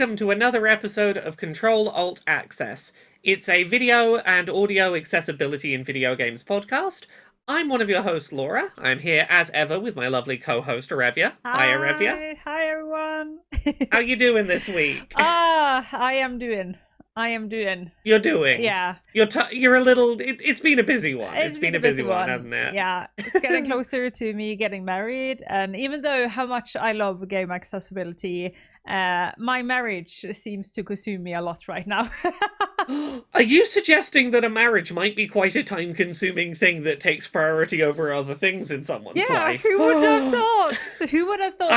welcome to another episode of Control Alt Access. It's a video and audio accessibility in video games podcast. I'm one of your hosts, Laura. I'm here as ever with my lovely co-host, Arevya. Hi, Arevya. Hi everyone. How you doing this week? I am doing. You're doing. Yeah. You're a little. It's been a busy one. It's been a busy one, hasn't it? Yeah. It's getting closer to me getting married, and even though how much I love game accessibility, my marriage seems to consume me a lot right now. Are you suggesting that a marriage might be quite a time-consuming thing that takes priority over other things in someone's life? Who would have thought? Who would have thought?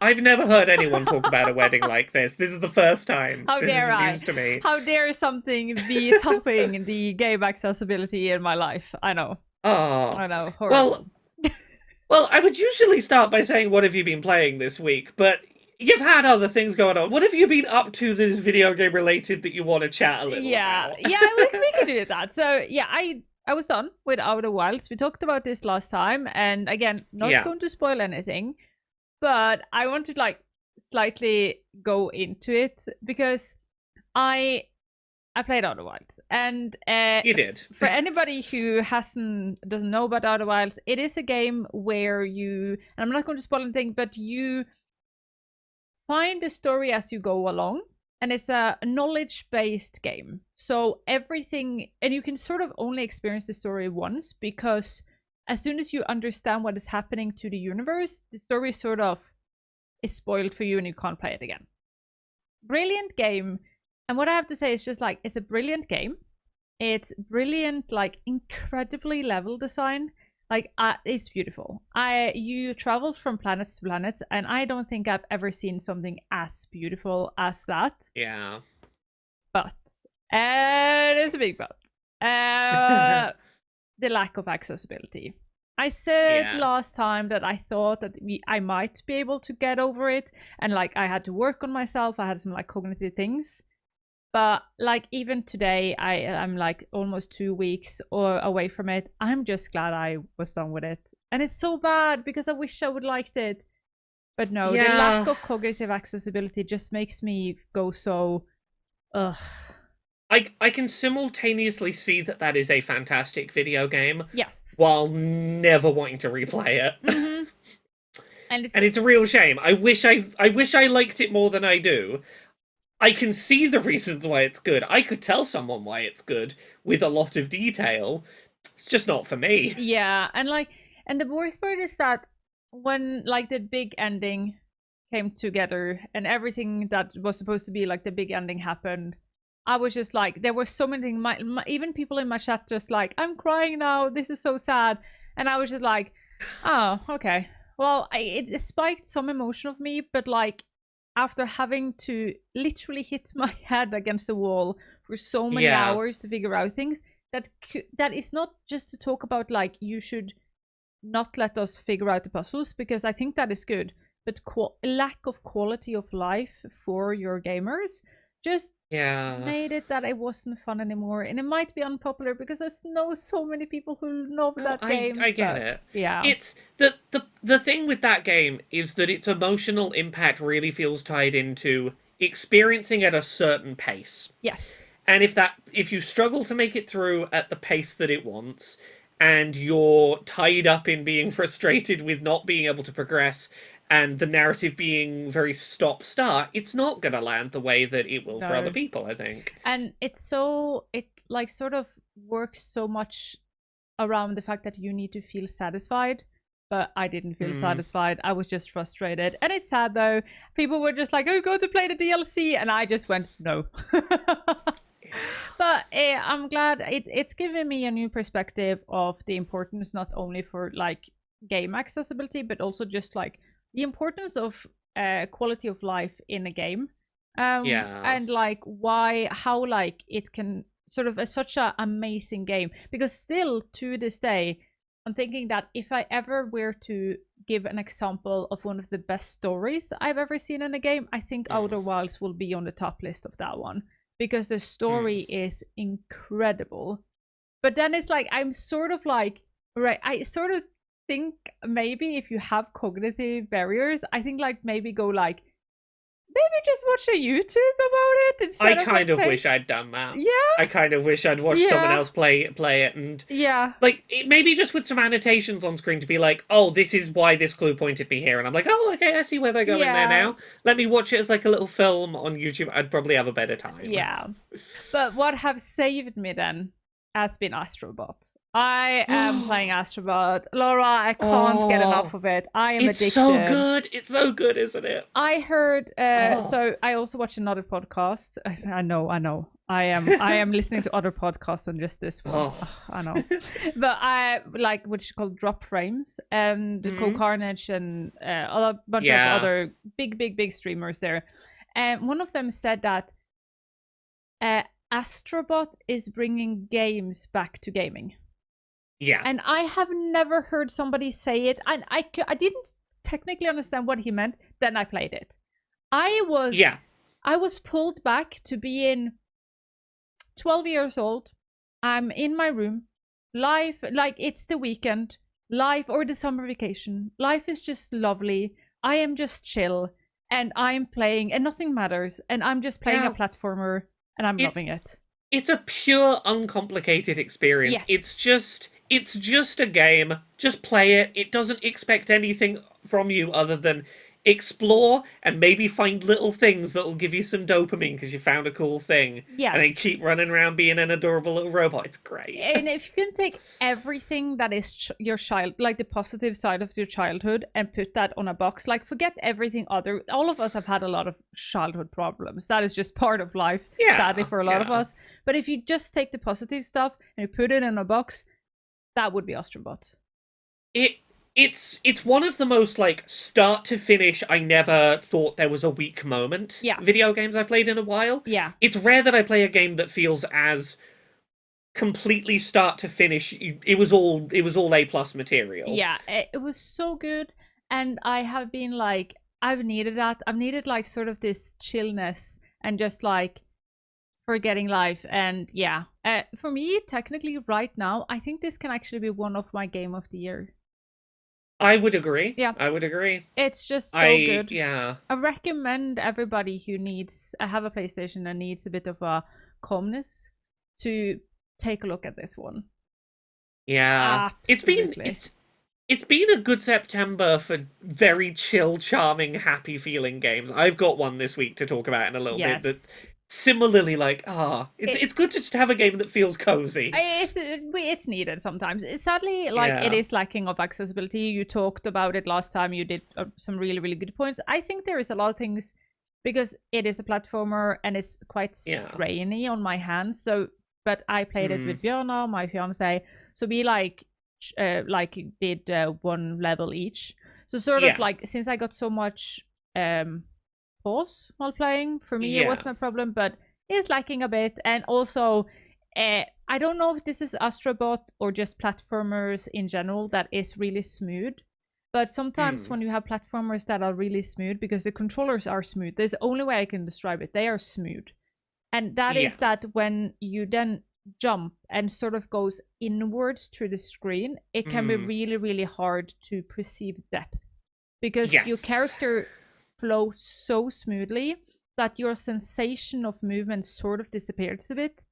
I've never heard anyone talk about a wedding like this. This is the first time. How this dare is I? news to me. How dare something be topping the game accessibility in my life? I know. Oh, I know. Horrible. Well, I would usually start by saying, "What have you been playing this week?" But you've had other things going on. What have you been up to that is video game related that you want to chat a little about? Yeah, we can do that. So yeah, I was done with Outer Wilds. We talked about this last time, and again, not going to spoil anything, but I want to like slightly go into it because I played Outer Wilds, and you did. For anybody who doesn't know about Outer Wilds, it is a game where and I'm not going to spoil anything, but you find the story as you go along, and it's a knowledge-based game. So everything, and you can sort of only experience the story once, because as soon as you understand what is happening to the universe, the story sort of is spoiled for you and you can't play it again. Brilliant game. And what I have to say is just like, it's a brilliant game. It's brilliant, like incredibly level design. Like, it's beautiful. You travel from planets to planets, and I don't think I've ever seen something as beautiful as that. Yeah. But, there's a big but. The lack of accessibility. I said last time that I thought that I might be able to get over it, and like I had to work on myself. I had some like cognitive things. But like even today, I'm like almost 2 weeks away from it. I'm just glad I was done with it. And it's so bad because I wish I would liked it. But no, the lack of cognitive accessibility just makes me go so, ugh. I can simultaneously see that is a fantastic video game. Yes. While never wanting to replay it. Mm-hmm. And it's a real shame. I wish I liked it more than I do. I can see the reasons why it's good. I could tell someone why it's good with a lot of detail. It's just not for me. Yeah, and the worst part is that when like the big ending came together and everything that was supposed to be like the big ending happened, I was just like, there were so many even people in my chat just like, I'm crying now, this is so sad. And I was just like, oh, okay. Well, it spiked some emotion of me, but like, after having to literally hit my head against the wall for so many hours to figure out things, that is not just to talk about like you should not let us figure out the puzzles, because I think that is good, but lack of quality of life for your gamers just made it that it wasn't fun anymore. And it might be unpopular because I know so many people who love that game. I get it. Yeah. It's the thing with that game is that its emotional impact really feels tied into experiencing at a certain pace. Yes. And if you struggle to make it through at the pace that it wants, and you're tied up in being frustrated with not being able to progress, and the narrative being very stop-start, it's not going to land the way that it will for other people, I think. And it like sort of works so much around the fact that you need to feel satisfied, but I didn't feel satisfied. I was just frustrated. And it's sad though. People were just like, oh, go to play the DLC, and I just went, no. But I'm glad it's given me a new perspective of the importance, not only for like game accessibility, but also just like the importance of quality of life in a game, and like how like it can sort of such an amazing game. Because still to this day, I'm thinking that if I ever were to give an example of one of the best stories I've ever seen in a game, I think Outer Wilds will be on the top list of that one, because the story is incredible. But then it's like I'm sort of like, right, I sort of think maybe if you have cognitive barriers, I think like maybe go like maybe just watch a YouTube about it I instead of kind of playing. wish I'd done that. Yeah, I kind of wish I'd watched someone else play it, and yeah, like maybe just with some annotations on screen to be like, oh, this is why this clue pointed me here, and I'm like, oh, okay, I see where they're going there yeah, now. Let me watch it as like a little film on YouTube. I'd probably have a better time. yeah. But what have saved me then has been Astro Bot. I am playing Astro Bot. Laura, I can't get enough of it. I am It's addicted. so good. It's so good, isn't it? I heard. So I also watch another podcast. I know. I am listening to other podcasts than just this one. I know, but I like what is called Drop Frames and Co-Carnage and a bunch of other big streamers there. And one of them said that Astrobot is bringing games back to gaming. Yeah. And I have never heard somebody say it. And I didn't technically understand what he meant. Then I played it. I was pulled back to being 12 years old. I'm in my room. Life, like it's the weekend. Life or the summer vacation. Life is just lovely. I am just chill. And I'm playing and nothing matters. And I'm just playing a platformer and I'm loving it. It's a pure, uncomplicated experience. Yes. It's just a game. Just play it. It doesn't expect anything from you other than explore and maybe find little things that will give you some dopamine because you found a cool thing. Yes. And then keep running around being an adorable little robot. It's great. And if you can take everything that is your child, like the positive side of your childhood, and put that on a box, like forget everything other. All of us have had a lot of childhood problems. That is just part of life, sadly, for a lot of us. But if you just take the positive stuff and you put it in a box, that would be Astro Bot. It's one of the most like start to finish I never thought there was a weak moment video games I played in a while. Yeah. It's rare that I play a game that feels as completely start to finish. It was all A+ material. Yeah, it was so good, and I have been like, I've needed that. I've needed like sort of this chillness and just like forgetting life. And for me, technically right now, I think this can actually be one of my game of the year. I would agree. Yeah. I would agree. It's just so good. Yeah. I recommend everybody who have a PlayStation and needs a bit of a calmness to take a look at this one. Yeah. Absolutely. It's been a good September for very chill, charming, happy feeling games. I've got one this week to talk about in a little bit that similarly like it's good to just have a game that feels cozy. It's needed sometimes. Sadly, it is lacking of accessibility. You talked about it last time. You did some really, really good points. I think there is a lot of things because it is a platformer and it's quite strainy on my hands. So, but I played it with Björna, my fiance. So we did one level each. So sort of like since I got so much pause while playing, for me it wasn't a problem, but it's lacking a bit. And also I don't know if this is Astro Bot or just platformers in general that is really smooth, but sometimes when you have platformers that are really smooth, because the controllers are smooth, there's the only way I can describe it, they are smooth, and that is that when you then jump and sort of goes inwards through the screen, it can be really, really hard to perceive depth because your character flows so smoothly that your sensation of movement sort of disappears a bit.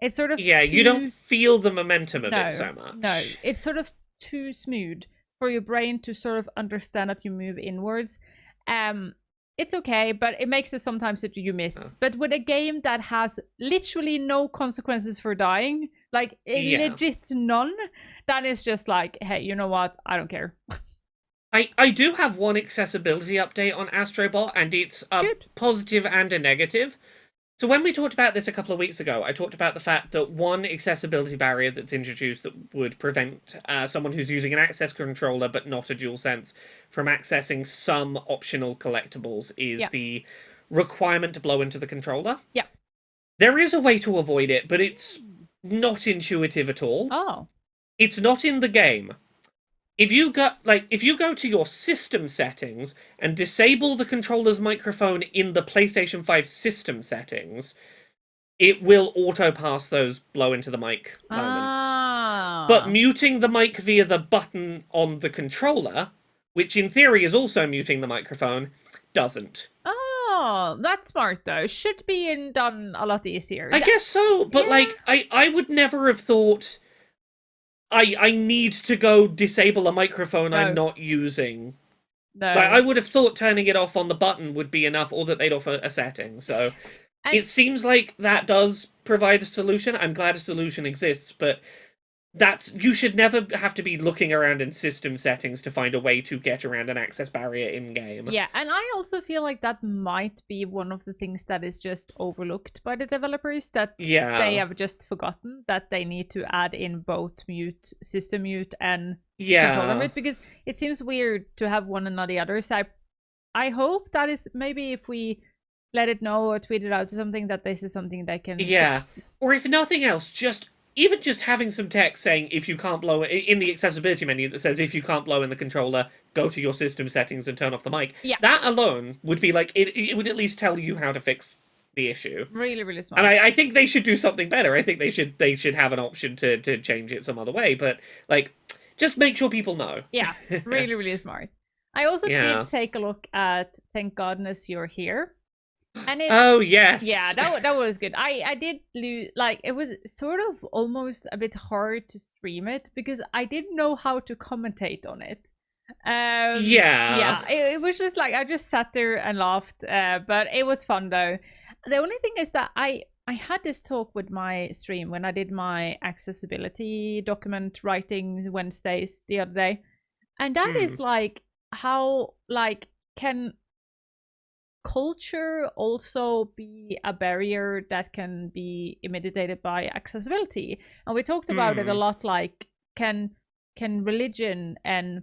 It's sort of you don't feel the momentum of it so much. No, it's sort of too smooth for your brain to sort of understand that you move inwards. It's okay, but it makes it sometimes that you miss. But with a game that has literally no consequences for dying, like legit none, that is just like, hey, you know what? I don't care. I do have one accessibility update on Astro Bot, and it's a positive and a negative. So when we talked about this a couple of weeks ago, I talked about the fact that one accessibility barrier that's introduced that would prevent someone who's using an access controller but not a DualSense from accessing some optional collectibles is the requirement to blow into the controller. Yeah. There is a way to avoid it, but it's not intuitive at all. Oh. It's not in the game. If you go to your system settings and disable the controller's microphone in the PlayStation 5 system settings, it will auto-pass those blow into the mic moments. But muting the mic via the button on the controller, which in theory is also muting the microphone, doesn't. Oh, that's smart though. Should be done a lot easier. I guess so, but yeah. like I would never have thought I need to go disable a microphone I'm No. not using. No. Like I would have thought turning it off on the button would be enough, or that they'd offer a setting. So it seems like that does provide a solution. I'm glad a solution exists, but you should never have to be looking around in system settings to find a way to get around an access barrier in game. Yeah, and I also feel like that might be one of the things that is just overlooked by the developers, that they have just forgotten that they need to add in both mute, system mute, and controller mute, because it seems weird to have one and not the other. So I hope that is, maybe if we let it know or tweet it out or something, that this is something they can fix. Or if nothing else, even just having some text saying if you can't blow in the accessibility menu that says if you can't blow in the controller, go to your system settings and turn off the mic. Yeah. That alone would be like, it would at least tell you how to fix the issue. Really, really smart. And I think they should do something better. I think they should have an option to change it some other way. But like, just make sure people know. Yeah, really, really smart. I also did take a look at Thank Godness You're Here. And oh yes, yeah, that was good. I did like, it was sort of almost a bit hard to stream it because I didn't know how to commentate on it. It was just like I just sat there and laughed, but it was fun though. The only thing is that I had this talk with my stream when I did my accessibility document writing Wednesdays the other day, and that is like, how like can culture also be a barrier that can be mitigated by accessibility? And we talked about it a lot, like can religion and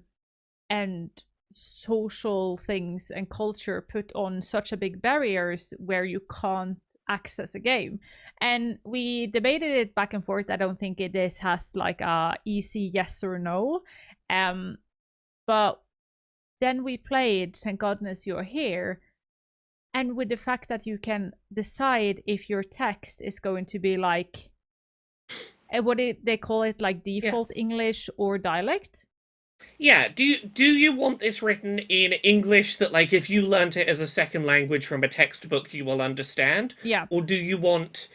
social things and culture put on such a big barriers where you can't access a game? And we debated it back and forth. I don't think has like a easy yes or no, but then we played Thank Godness You're Here. And with the fact that you can decide if your text is going to be like, they call it, like default English or dialect. Yeah, do you want this written in English that, like, if you learnt it as a second language from a textbook, you will understand? Yeah. Or do you want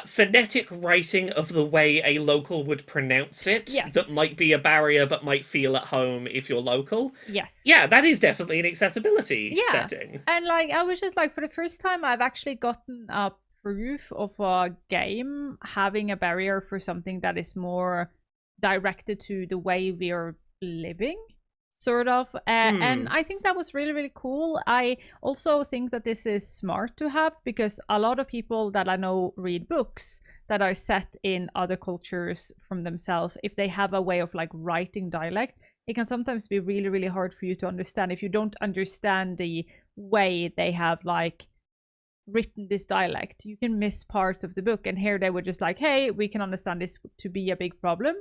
phonetic writing of the way a local would pronounce it? Yes. That might be a barrier, but might feel at home if you're local? Yes. Yeah, that is definitely an accessibility setting. And like, I was just like, for the first time, I've actually gotten a proof of a game having a barrier for something that is more directed to the way we are living, sort of. And I think that was really, really cool. I also think that this is smart to have, because a lot of people that I know read books that are set in other cultures from themselves. If they have a way of like writing dialect, it can sometimes be really, really hard for you to understand if you don't understand the way they have like written this dialect. You can miss parts of the book. And here they were just like, hey, we can understand this to be a big problem.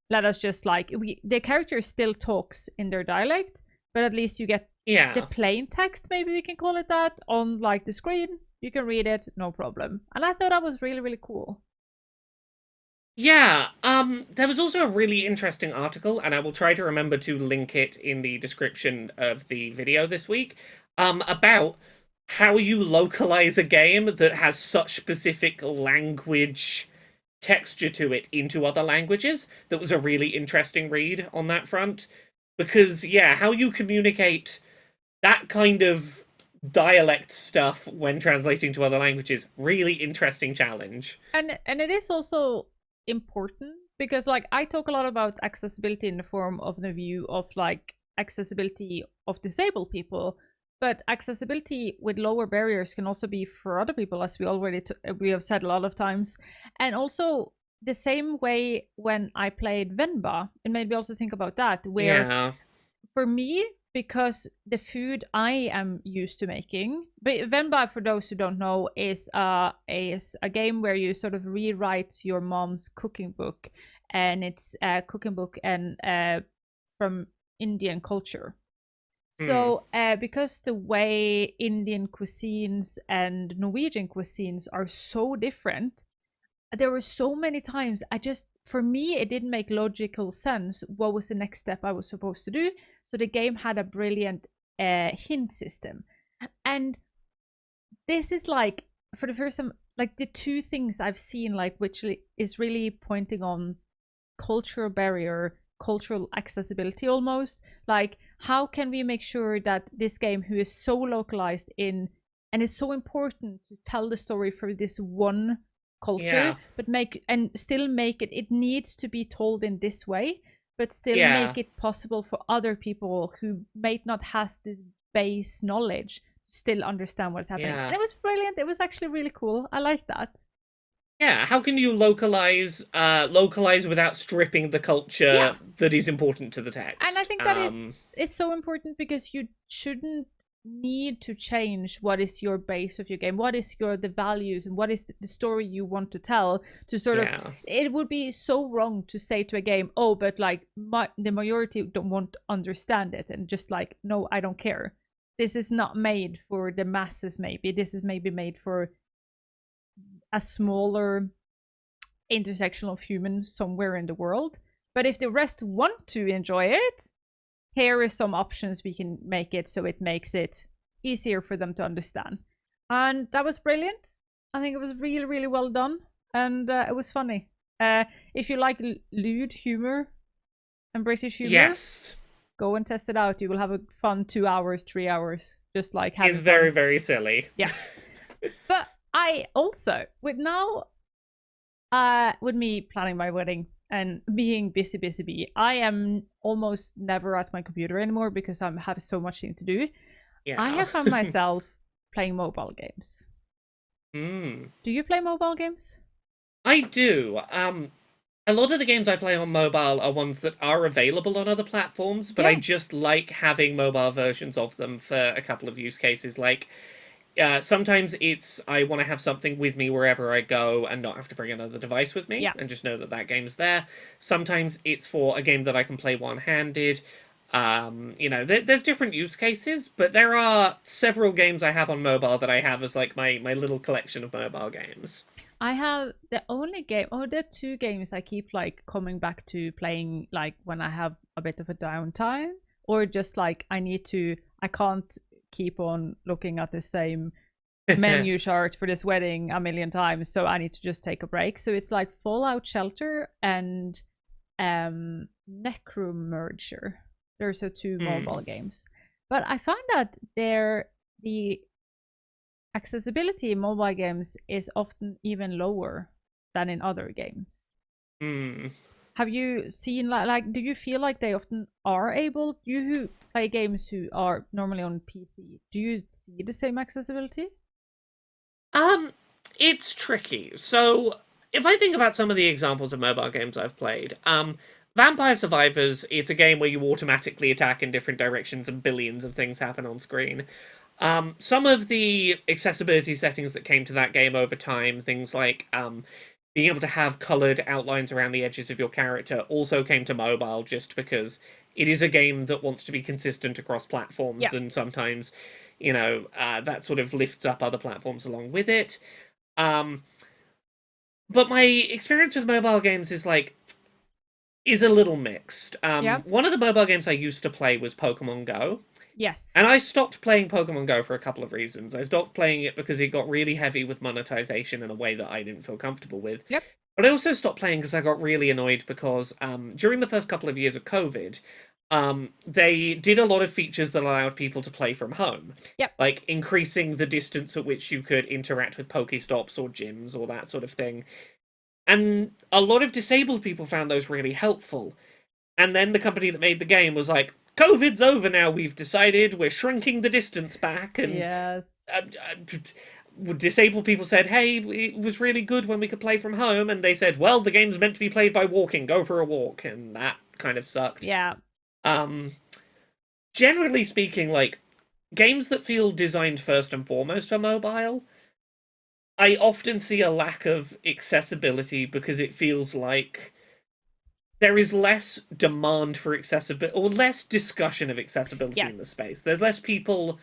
Let us just like, the character still talks in their dialect, but at least you get the plain text, maybe we can call it that, on like the screen. You can read it, no problem. And I thought that was really, really cool. Yeah, there was also a really interesting article, and I will try to remember to link it in the description of the video this week, about how you localize a game that has such specific language texture to it into other languages. That was a really interesting read on that front, because how you communicate that kind of dialect stuff when translating to other languages, really interesting challenge. And it is also important, because like I talk a lot about accessibility in the form of the view of like accessibility of disabled people, but accessibility with lower barriers can also be for other people, as we already we have said a lot of times. And also the same way when I played Venba, it made me also think about that, where for me, because the food I am used to making, but Venba, for those who don't know, is a game where you sort of rewrite your mom's cooking book, and it's a cooking book and from Indian culture. So because the way Indian cuisines and Norwegian cuisines are so different, there were so many times for me, it didn't make logical sense what was the next step I was supposed to do. So the game had a brilliant hint system. And this is like, for the first time, like the two things I've seen, like, which is really pointing on cultural barrier, cultural accessibility almost. Like, how can we make sure that this game, who is so localized in, and is so important to tell the story for this one culture, but still make it needs to be told in this way, but still make it possible for other people who may not has this base knowledge to still understand what's happening. And it was brilliant. It was actually really cool. I like that. Yeah, how can you localize without stripping the culture that is important to the text? And I think that is so important, because you shouldn't need to change what is your base of your game, what is the values, and what is the story you want to tell, to sort of, it would be so wrong to say to a game, oh, but like the majority won't understand it, and just like, no, I don't care. This is not made for the masses. Maybe this is maybe made for a smaller intersection of humans somewhere in the world, but if the rest want to enjoy it, here are some options we can make it so it makes it easier for them to understand. And that was brilliant. I think it was really, really well done, and it was funny. If you like lewd humor and British humor, go and test it out. You will have a fun 2 hours, 3 hours, just like having. It's very, very silly. Yeah. But I also, with me planning my wedding and being busy bee, I am almost never at my computer anymore because I have so much thing to do. I have found myself playing mobile games. Do you play mobile games? I do. A lot of the games I play on mobile are ones that are available on other platforms, but I just like having mobile versions of them for a couple of use cases. Like, sometimes it's I want to have something with me wherever I go and not have to bring another device with me and just know that that game's there. Sometimes it's for a game that I can play one-handed. There's different use cases, but there are several games I have on mobile that I have as like my little collection of mobile games. I have the only game, there are two games I keep like coming back to playing, like when I have a bit of a downtime, or just like I can't keep on looking at the same menu chart for this wedding a million times, so I need to just take a break. So it's like Fallout Shelter and Necromerger. There's two mobile games, but I find that the accessibility in mobile games is often even lower than in other games. Have you seen like do you feel like they often are able, you who play games who are normally on PC, do you see the same accessibility? It's tricky. So if I think about some of the examples of mobile games I've played, Vampire Survivors, it's a game where you automatically attack in different directions and billions of things happen on screen. Some of the accessibility settings that came to that game over time, things like being able to have coloured outlines around the edges of your character, also came to mobile, just because it is a game that wants to be consistent across platforms, and sometimes, that sort of lifts up other platforms along with it. But my experience with mobile games is a little mixed. One of the mobile games I used to play was Pokemon Go. Yes. And I stopped playing Pokemon Go for a couple of reasons. I stopped playing it because it got really heavy with monetization in a way that I didn't feel comfortable with. Yep. But I also stopped playing because I got really annoyed because during the first couple of years of COVID, they did a lot of features that allowed people to play from home. Yep. Like increasing the distance at which you could interact with Pokestops or gyms or that sort of thing. And a lot of disabled people found those really helpful. And then the company that made the game was like, COVID's over now, we've decided, we're shrinking the distance back. And disabled people said, hey, it was really good when we could play from home. And they said, well, the game's meant to be played by walking, go for a walk. And that kind of sucked. Yeah. Generally speaking, like, games that feel designed first and foremost for mobile, I often see a lack of accessibility because it feels like there is less demand for accessibility, or less discussion of accessibility in the space. There's less people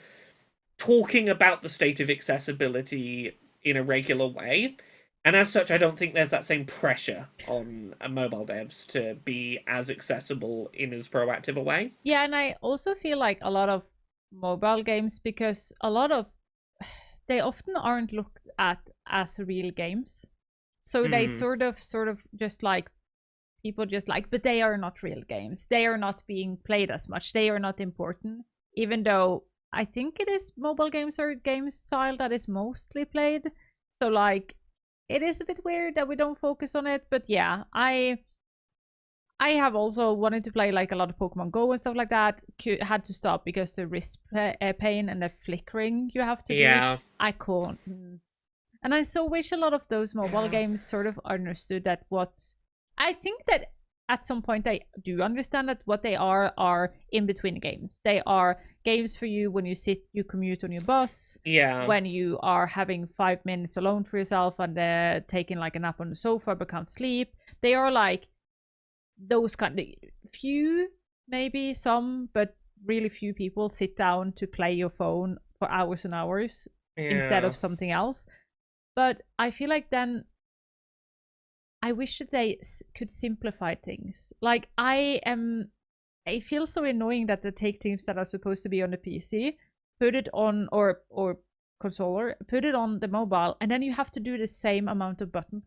talking about the state of accessibility in a regular way. And as such, I don't think there's that same pressure on mobile devs to be as accessible in as proactive a way. Yeah, and I also feel like a lot of mobile games, because a lot of they often aren't looked at as real games. So they Mm. sort of just like people just like, but they are not real games. They are not being played as much. They are not important, even though I think it is mobile games or game style that is mostly played. So like, it is a bit weird that we don't focus on it. But yeah, I have also wanted to play like a lot of Pokemon Go and stuff like that. Had to stop because the wrist pain and the flickering you have to do. Yeah. I can't. And I so wish a lot of those mobile games sort of understood that what I think that at some point I do understand that what they are in between games. They are games for you when you commute on your bus, Yeah. when you are having 5 minutes alone for yourself and taking like a nap on the sofa but can't sleep. They are like those kind of few, maybe some, but really few people sit down to play your phone for hours and hours instead Yeah. of something else. But I feel like then I wish that they could simplify things. Like it feels so annoying that they take things that are supposed to be on the PC, put it on or controller, put it on the mobile, and then you have to do the same amount of button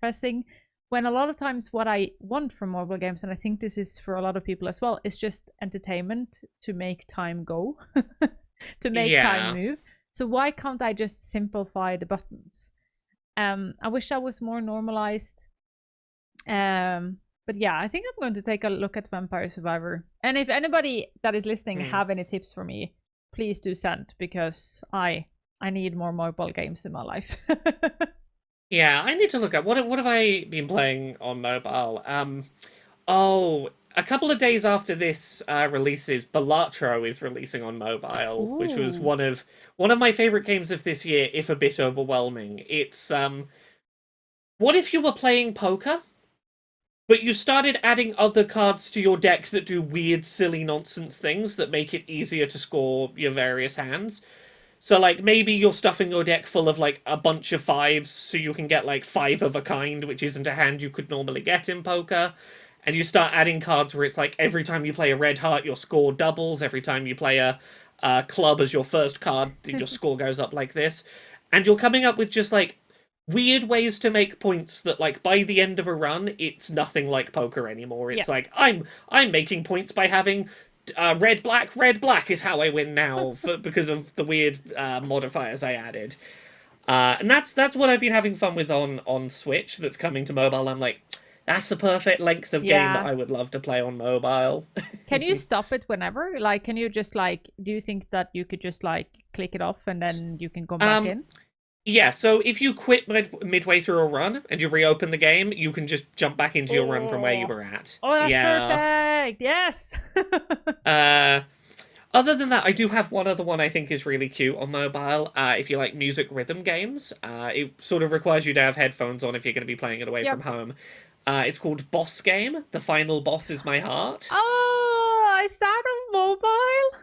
pressing. When a lot of times what I want from mobile games, and I think this is for a lot of people as well, is just entertainment to make time go, to make time move. So why can't I just simplify the buttons? I wish that was more normalized. But yeah, I think I'm going to take a look at Vampire Survivor. And if anybody that is listening have any tips for me, please do send, because I need more mobile games in my life. Yeah, I need to look at what have I been playing on mobile. Oh, a couple of days after this releases, Balatro is releasing on mobile, which was one of my favorite games of this year, if a bit overwhelming. It's what if you were playing poker, but you started adding other cards to your deck that do weird, silly nonsense things that make it easier to score your various hands. So, like, maybe you're stuffing your deck full of, like, a bunch of fives so you can get, like, five of a kind, which isn't a hand you could normally get in poker. And you start adding cards where it's like, every time you play a red heart, your score doubles. Every time you play a club as your first card, your score goes up like this. And you're coming up with just, like, weird ways to make points that, like, by the end of a run, it's nothing like poker anymore. It's like, I'm making points by having red black is how I win now because of the weird modifiers I added. And that's what I've been having fun with on Switch. That's coming to mobile. I'm like, that's the perfect length of game that I would love to play on mobile. Can you stop it whenever? Like, can you just like? Do you think that you could just like click it off and then you can go back in? Yeah, so if you quit midway through a run and you reopen the game, you can just jump back into your run from where you were at. Oh, that's perfect! Yes! Other than that, I do have one other one I think is really cute on mobile. If you like music rhythm games, it sort of requires you to have headphones on if you're going to be playing it away from home. It's called Boss Game. The final boss is my heart. Oh, is that on mobile?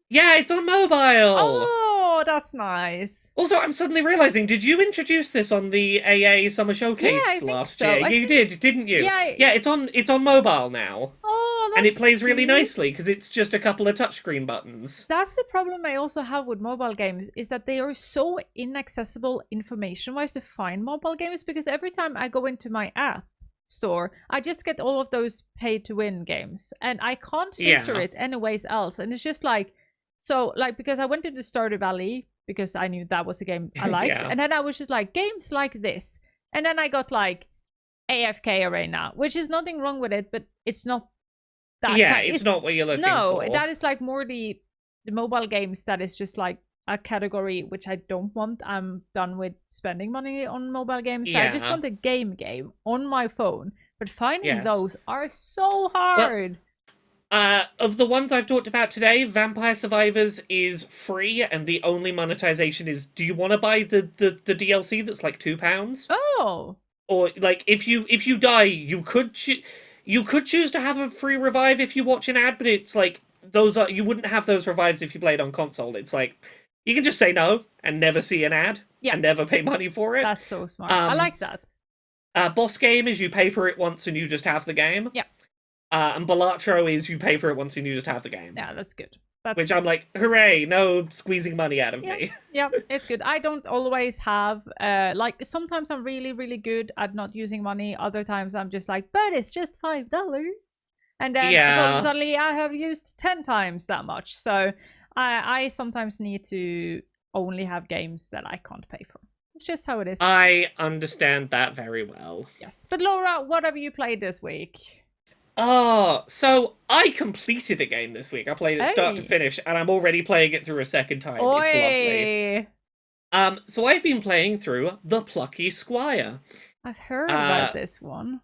Yeah, it's on mobile! Oh, that's nice. Also, I'm suddenly realizing, did you introduce this on the AA Summer Showcase last year? You did, didn't you? Yeah, it's on mobile now. Oh, that's and it plays really nicely, because it's just a couple of touchscreen buttons. That's the problem I also have with mobile games, is that they are so inaccessible information-wise to find mobile games, because every time I go into my app store, I just get all of those pay-to-win games, and I can't filter it anyways else, and it's just like, so, like, because I went into Stardew Valley, because I knew that was a game I liked, and then I was just like, games like this. And then I got, like, AFK Arena, which is nothing wrong with it, but it's not that it's not what you're looking for. No, that is, like, more the mobile games that is just, like, a category which I don't want. I'm done with spending money on mobile games. I just want a game on my phone. But finding those are so hard. Well, of the ones I've talked about today, Vampire Survivors is free, and the only monetization is, do you want to buy the DLC that's like £2? Oh. Or, like, if you die, you could choose to have a free revive if you watch an ad, but it's like, you wouldn't have those revives if you played on console. It's like, you can just say no and never see an ad and never pay money for it. That's so smart. I like that. Boss Game is you pay for it once and you just have the game. Yeah. And Balatro is you pay for it once and you just have the game. Yeah, that's good. That's Which good. I'm like, hooray, no squeezing money out of Yeah, me. yeah, it's good. I don't always have like sometimes I'm really, really good at not using money. Other times I'm just like, but it's just $5. And then Yeah. suddenly I have used 10 times that much. So I sometimes need to only have games that I can't pay for. It's just how it is. I understand that very well. Yes. But Laura, what have you played this week? Oh, so I completed a game this week. I played it start to Hey. finish, and I'm already playing it through a second time. It's lovely. Oi! So I've been playing through The Plucky Squire. I've heard Uh, about this one.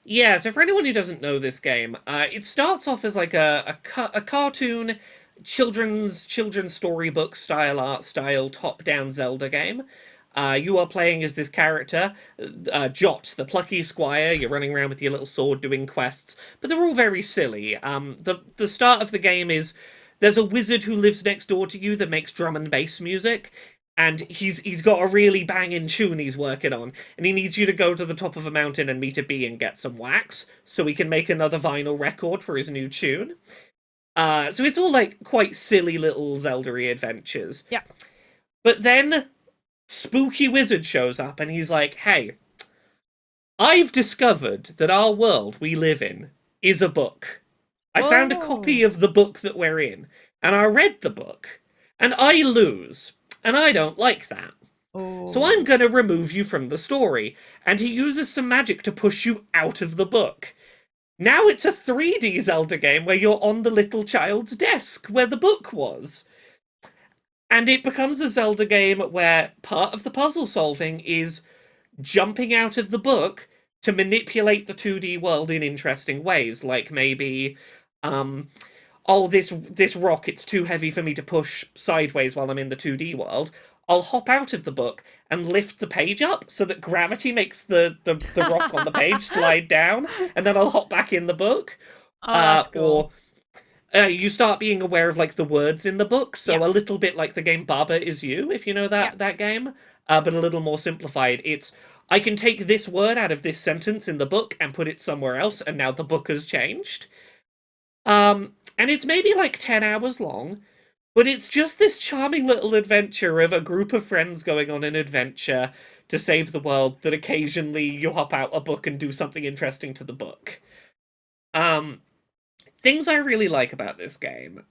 yeah, so for anyone who doesn't know this game, it starts off as like a cartoon, children's storybook style art style top-down Zelda game. You are playing as this character, Jot, the plucky squire. You're running around with your little sword doing quests, but they're all very silly. The start of the game is there's a wizard who lives next door to you that makes drum and bass music, and he's got a really banging tune he's working on, and he needs you to go to the top of a mountain and meet a bee and get some wax so he can make another vinyl record for his new tune. So it's all like quite silly little Zelda-y adventures. Yeah. But then Spooky Wizard shows up and he's like, hey, I've discovered that our world we live in is a book. I found a copy of the book that we're in, and I read the book, and I lose, and I don't like that. So Oh. I'm gonna remove you from the story. And he uses some magic to push you out of the book. Now it's a 3D Zelda game where you're on the little child's desk where the book was. And it becomes a Zelda game where part of the puzzle solving is jumping out of the book to manipulate the 2D world in interesting ways, like maybe oh, this rock, it's too heavy for me to push sideways while I'm in the 2D world. I'll hop out of the book and lift the page up so that gravity makes the rock on the page slide down, and then I'll hop back in the book. Oh, that's cool. Or you start being aware of like the words in the book, so Yeah. a little bit like the game Baba Is You, if you know that game, but a little more simplified. It's I can take this word out of this sentence in the book and put it somewhere else, and now the book has changed. And it's maybe like 10 hours long, but it's just this charming little adventure of a group of friends going on an adventure to save the world that occasionally you hop out a book and do something interesting to the book. Um, Things I really like about this game.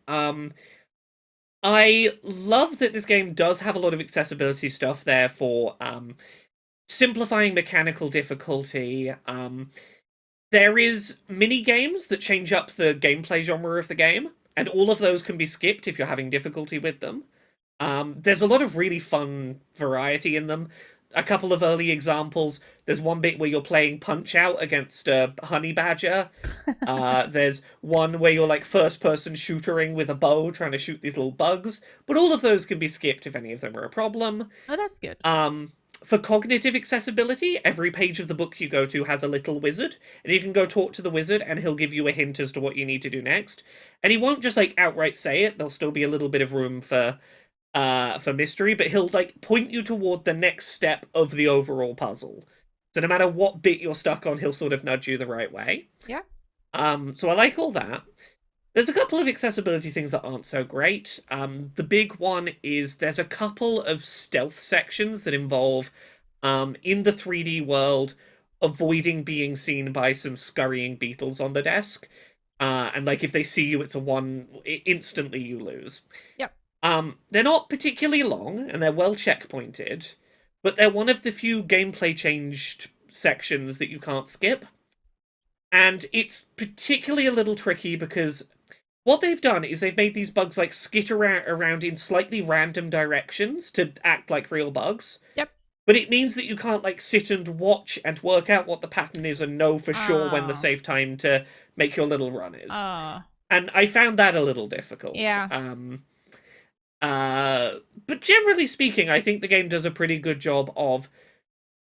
I love that this game does have a lot of accessibility stuff there for simplifying mechanical difficulty. There is mini games that change up the gameplay genre of the game, and all of those can be skipped if you're having difficulty with them. There's a lot of really fun variety in them. A couple of early examples. There's one bit where you're playing Punch Out against a honey badger. There's one where you're like first-person shootering with a bow trying to shoot these little bugs. But all of those can be skipped if any of them are a problem. Oh, that's good. For cognitive accessibility, every page of the book you go to has a little wizard, and you can go talk to the wizard, and he'll give you a hint as to what you need to do next. And he won't just like outright say it. There'll still be a little bit of room for mystery, but he'll like point you toward the next step of the overall puzzle. So no matter what bit you're stuck on, he'll sort of nudge you the right way. Yeah. So I like all that. There's a couple of accessibility things that aren't so great. The big one is there's a couple of stealth sections that involve, in the 3D world, avoiding being seen by some scurrying beetles on the desk. And like if they see you, it's a one, instantly you lose. Yep. They're not particularly long, and they're well checkpointed, but they're one of the few gameplay changed sections that you can't skip. And it's particularly a little tricky because what they've done is they've made these bugs like skitter around in slightly random directions to act like real bugs. Yep. But it means that you can't like sit and watch and work out what the pattern is and know for sure when the safe time to make your little run is. And I found that a little difficult. Yeah. But generally speaking, I think the game does a pretty good job of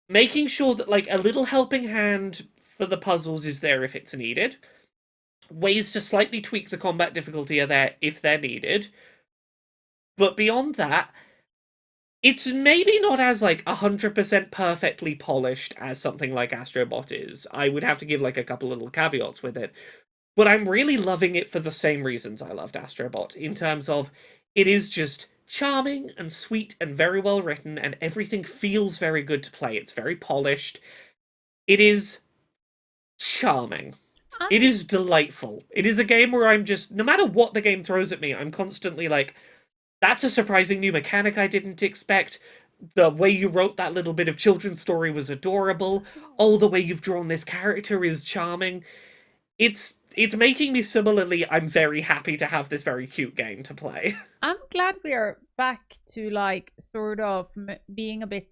making sure that like a little helping hand for the puzzles is there if it's needed. Ways to slightly tweak the combat difficulty are there if they're needed. But beyond that, it's maybe not as like 100% perfectly polished as something like Astro Bot is. I would have to give like a couple little caveats with it. but I'm really loving it for the same reasons I loved Astro Bot, in terms of it is just charming and sweet and very well written, and everything feels very good to play. It's very polished. It is charming. It is delightful. It is a game where I'm just, no matter what the game throws at me, I'm constantly like, that's a surprising new mechanic I didn't expect. The way you wrote that little bit of children's story was adorable. Oh, the way you've drawn this character is charming. It's making me similarly, I'm very happy to have this very cute game to play. I'm glad we are back to like sort of being a bit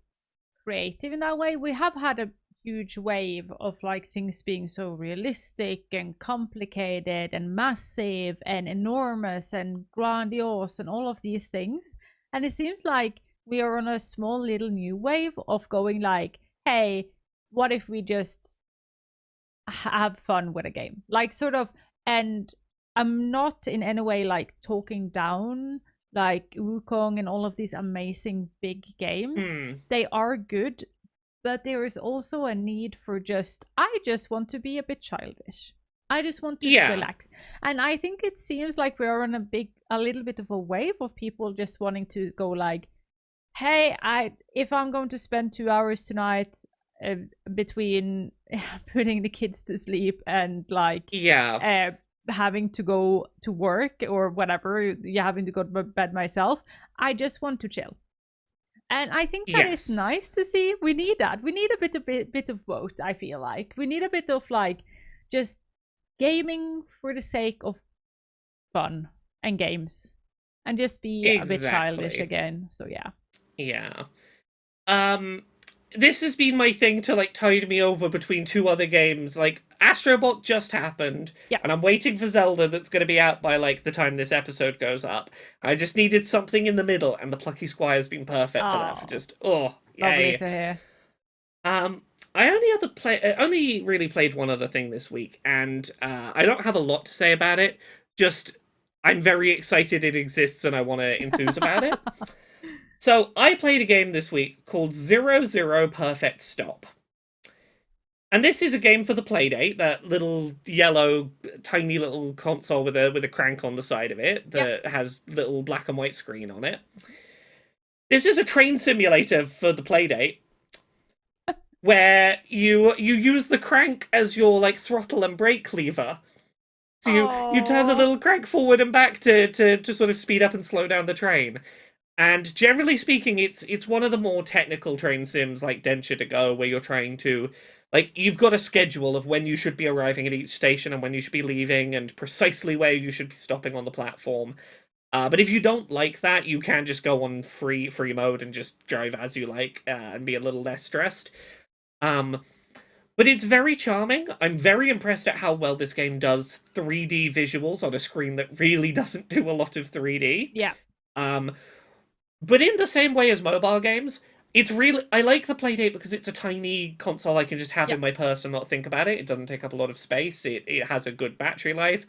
creative in that way. We have had a huge wave of like things being so realistic and complicated and massive and enormous and grandiose and all of these things. And it seems like we are on a small little new wave of going like, hey, what if we just have fun with a game? Like sort of, and I'm not in any way like talking down like Wukong and all of these amazing big games. They are good, but there is also a need for I just want to be a bit childish. I just want to relax. And I think it seems like we're on a little bit of a wave of people just wanting to go like, hey, if I'm going to spend 2 hours tonight between putting the kids to sleep and like having to go to work or whatever, having to go to bed myself, I just want to chill. And I think that is nice to see. We need that. We need a bit of both, I feel like. We need a bit of like just gaming for the sake of fun and games. And just be a bit childish again. So yeah. Yeah. This has been my thing to like tide me over between two other games. Like Astro Bot just happened, and I'm waiting for Zelda that's going to be out by like the time this episode goes up. I just needed something in the middle, and the Plucky Squire's been perfect for that. For just yay! Lovely to hear. I only really played one other thing this week, and I don't have a lot to say about it. Just I'm very excited it exists, and I want to enthuse about it. So, I played a game this week called 00 Perfect Stop. And this is a game for the Playdate, that little yellow, tiny little console with a crank on the side of it that has little black and white screen on it. This is a train simulator for the Playdate, where you use the crank as your like throttle and brake lever. So you turn the little crank forward and back to sort of speed up and slow down the train. And generally speaking, it's one of the more technical train sims like Densha to Go, where you're trying to, like, you've got a schedule of when you should be arriving at each station and when you should be leaving and precisely where you should be stopping on the platform. But if you don't like that, you can just go on free mode and just drive as you like and be a little less stressed. But it's very charming. I'm very impressed at how well this game does 3D visuals on a screen that really doesn't do a lot of 3D. Yeah. But in the same way as mobile games, it's really... I like the Playdate because it's a tiny console I can just have in my purse and not think about it. It doesn't take up a lot of space. It has a good battery life.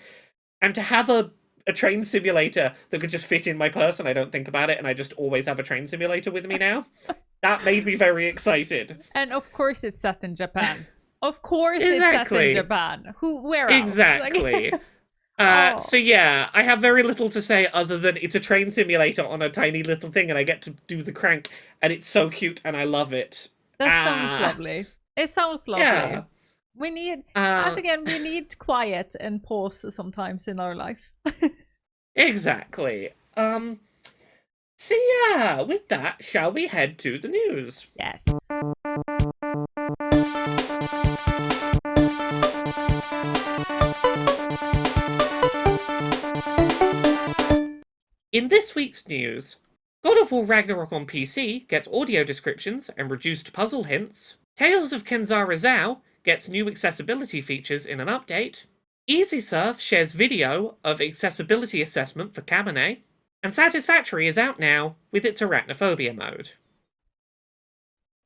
And to have a train simulator that could just fit in my purse and I don't think about it and I just always have a train simulator with me now, that made me very excited. And of course it's set in Japan. Of course it's set in Japan. Where else? Exactly. So yeah, I have very little to say other than it's a train simulator on a tiny little thing and I get to do the crank and it's so cute and I love it. That sounds lovely. It sounds lovely. Yeah. We need, we need quiet and pause sometimes in our life. Exactly. So yeah, with that, shall we head to the news? Yes. In this week's news, God of War Ragnarok on PC gets audio descriptions and reduced puzzle hints, Tales of Kenzera Zao gets new accessibility features in an update, EasySurf shares video of accessibility assessment for Cabernet, and Satisfactory is out now with its Arachnophobia mode.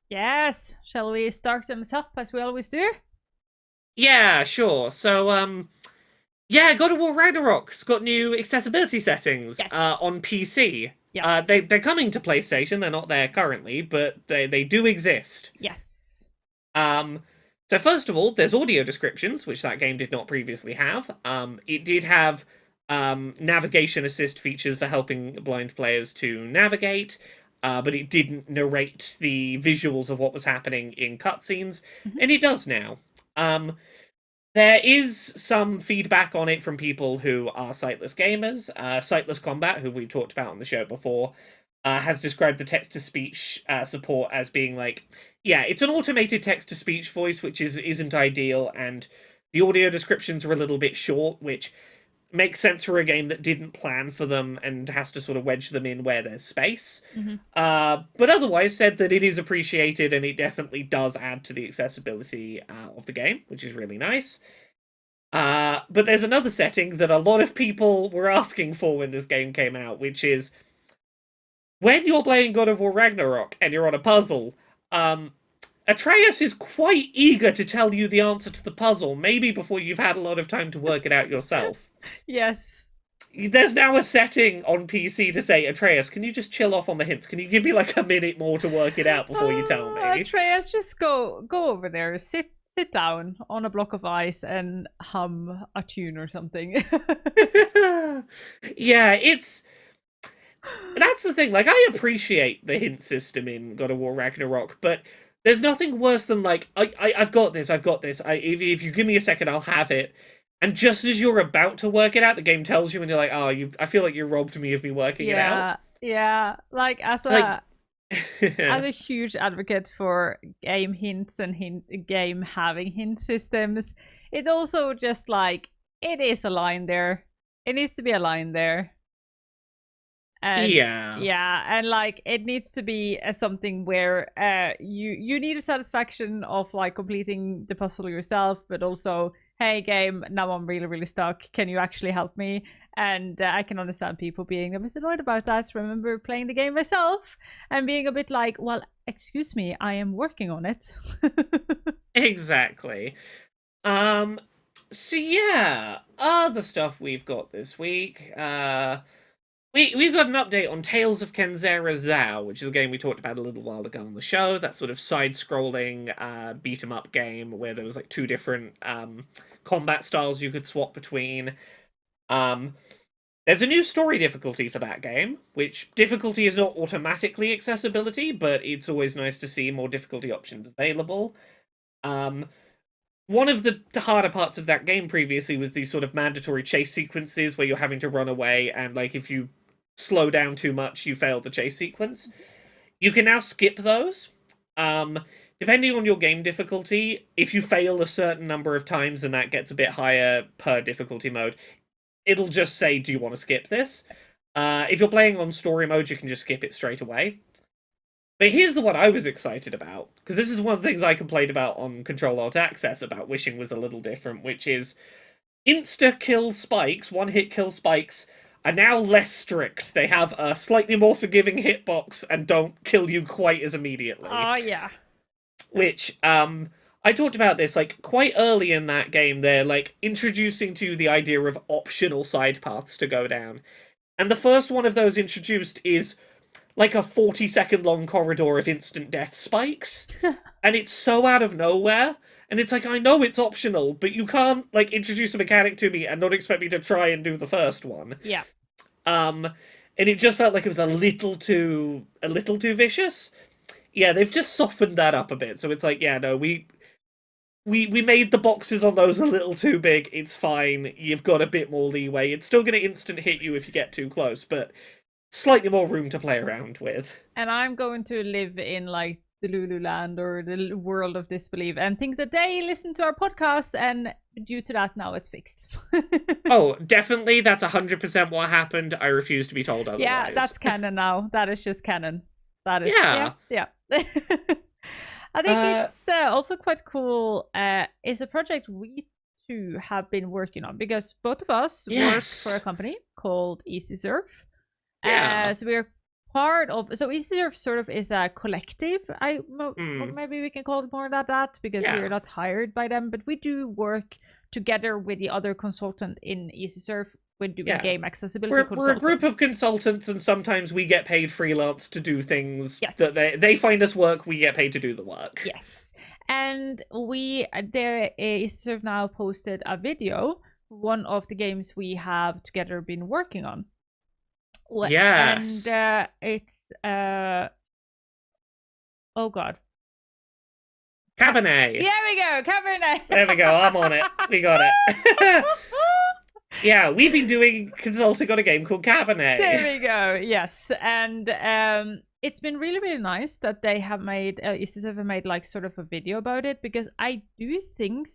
Yes, shall we start them up as we always do? Yeah, sure. So, yeah, God of War Ragnarok's got new accessibility settings on PC. Yeah. They're coming to PlayStation. They're not there currently, but they do exist. Yes. So first of all, there's audio descriptions, which that game did not previously have. It did have navigation assist features for helping blind players to navigate, but it didn't narrate the visuals of what was happening in cutscenes, and it does now. There is some feedback on it from people who are sightless gamers. Sightless Combat, who we talked about on the show before, has described the text-to-speech support as being like, yeah, it's an automated text-to-speech voice, which isn't ideal, and the audio descriptions are a little bit short, which makes sense for a game that didn't plan for them and has to sort of wedge them in where there's space. But otherwise said that it is appreciated and it definitely does add to the accessibility of the game, which is really nice. But there's another setting that a lot of people were asking for when this game came out, which is when you're playing God of War Ragnarok and you're on a puzzle, Atreus is quite eager to tell you the answer to the puzzle, maybe before you've had a lot of time to work it out yourself. Yes. There's now a setting on PC to say, Atreus, can you just chill off on the hints? Can you give me like a minute more to work it out before you tell me? Atreus, just go over there, sit down on a block of ice and hum a tune or something. Yeah, that's the thing. Like, I appreciate the hint system in God of War Ragnarok, but there's nothing worse than like, I've got this. If you give me a second, I'll have it. And just as you're about to work it out, the game tells you, and you're like, oh, I feel like you robbed me of me working it out. Yeah. Like, as a huge advocate for game hints and game having hint systems, it's also just like, it is a line there. It needs to be a line there. And and like it needs to be something where you need a satisfaction of like completing the puzzle yourself, but also, hey game, now I'm really stuck, can you actually help me? And I can understand people being a bit annoyed about that. Remember playing the game myself and being a bit like, well, excuse me, I am working on it. Exactly. So yeah, other stuff we've got this week. We've got an update on Tales of Kenzera Zao, which is a game we talked about a little while ago on the show. That sort of side-scrolling beat-em-up game where there was like two different combat styles you could swap between. There's a new story difficulty for that game, which difficulty is not automatically accessibility, but it's always nice to see more difficulty options available. One of the harder parts of that game previously was these sort of mandatory chase sequences where you're having to run away, and like if you slow down too much, you fail the chase sequence. You can now skip those. Depending on your game difficulty, if you fail a certain number of times and that gets a bit higher per difficulty mode, it'll just say, do you want to skip this? If you're playing on story mode, you can just skip it straight away. But here's the one I was excited about, because this is one of the things I complained about on Ctrl-Alt-Access about wishing was a little different, which is insta-kill spikes, one-hit kill spikes, are now less strict. They have a slightly more forgiving hitbox and don't kill you quite as immediately. Oh, yeah. Which, I talked about this, like, quite early in that game, they're, like, introducing to you the idea of optional side paths to go down. And the first one of those introduced is like a 40-second long corridor of instant death spikes. And it's so out of nowhere. And it's like, I know it's optional, but you can't, like, introduce a mechanic to me and not expect me to try and do the first one. Yeah. And it just felt like it was a little too vicious. Yeah, they've just softened that up a bit. So it's like, yeah, no, we made the boxes on those a little too big. It's fine. You've got a bit more leeway. It's still going to instant hit you if you get too close, but slightly more room to play around with. And I'm going to live in like the Lululand or the world of disbelief and think that they listen to our podcast, and due to that now it's fixed. Oh, definitely, that's 100% what happened. I refuse to be told otherwise. Yeah, that's canon now. That is just canon. That is yeah. I think it's also quite cool. It's a project we two have been working on because both of us work for a company called Easy Surf. So we're part of, so EasySurf sort of is a collective. Mm. Maybe we can call it more than that, because Yeah. we're not hired by them, but we do work together with the other consultant in EasySurf with doing Yeah. game accessibility We're a consulting. group of consultants, and sometimes we get paid freelance to do things Yes. that they find us work, we get paid to do the work. Yes. And there is now posted a video, one of the games we have together been working on. Yes. And it's oh god. Cabernet. There we go, Cabernet. There we go, I'm on it. We got it. Yeah, we've been doing consulting on a game called Cabernet. There we go, yes. And it's been really, really nice that they have made, EasySurf have made like sort of a video about it, because I do think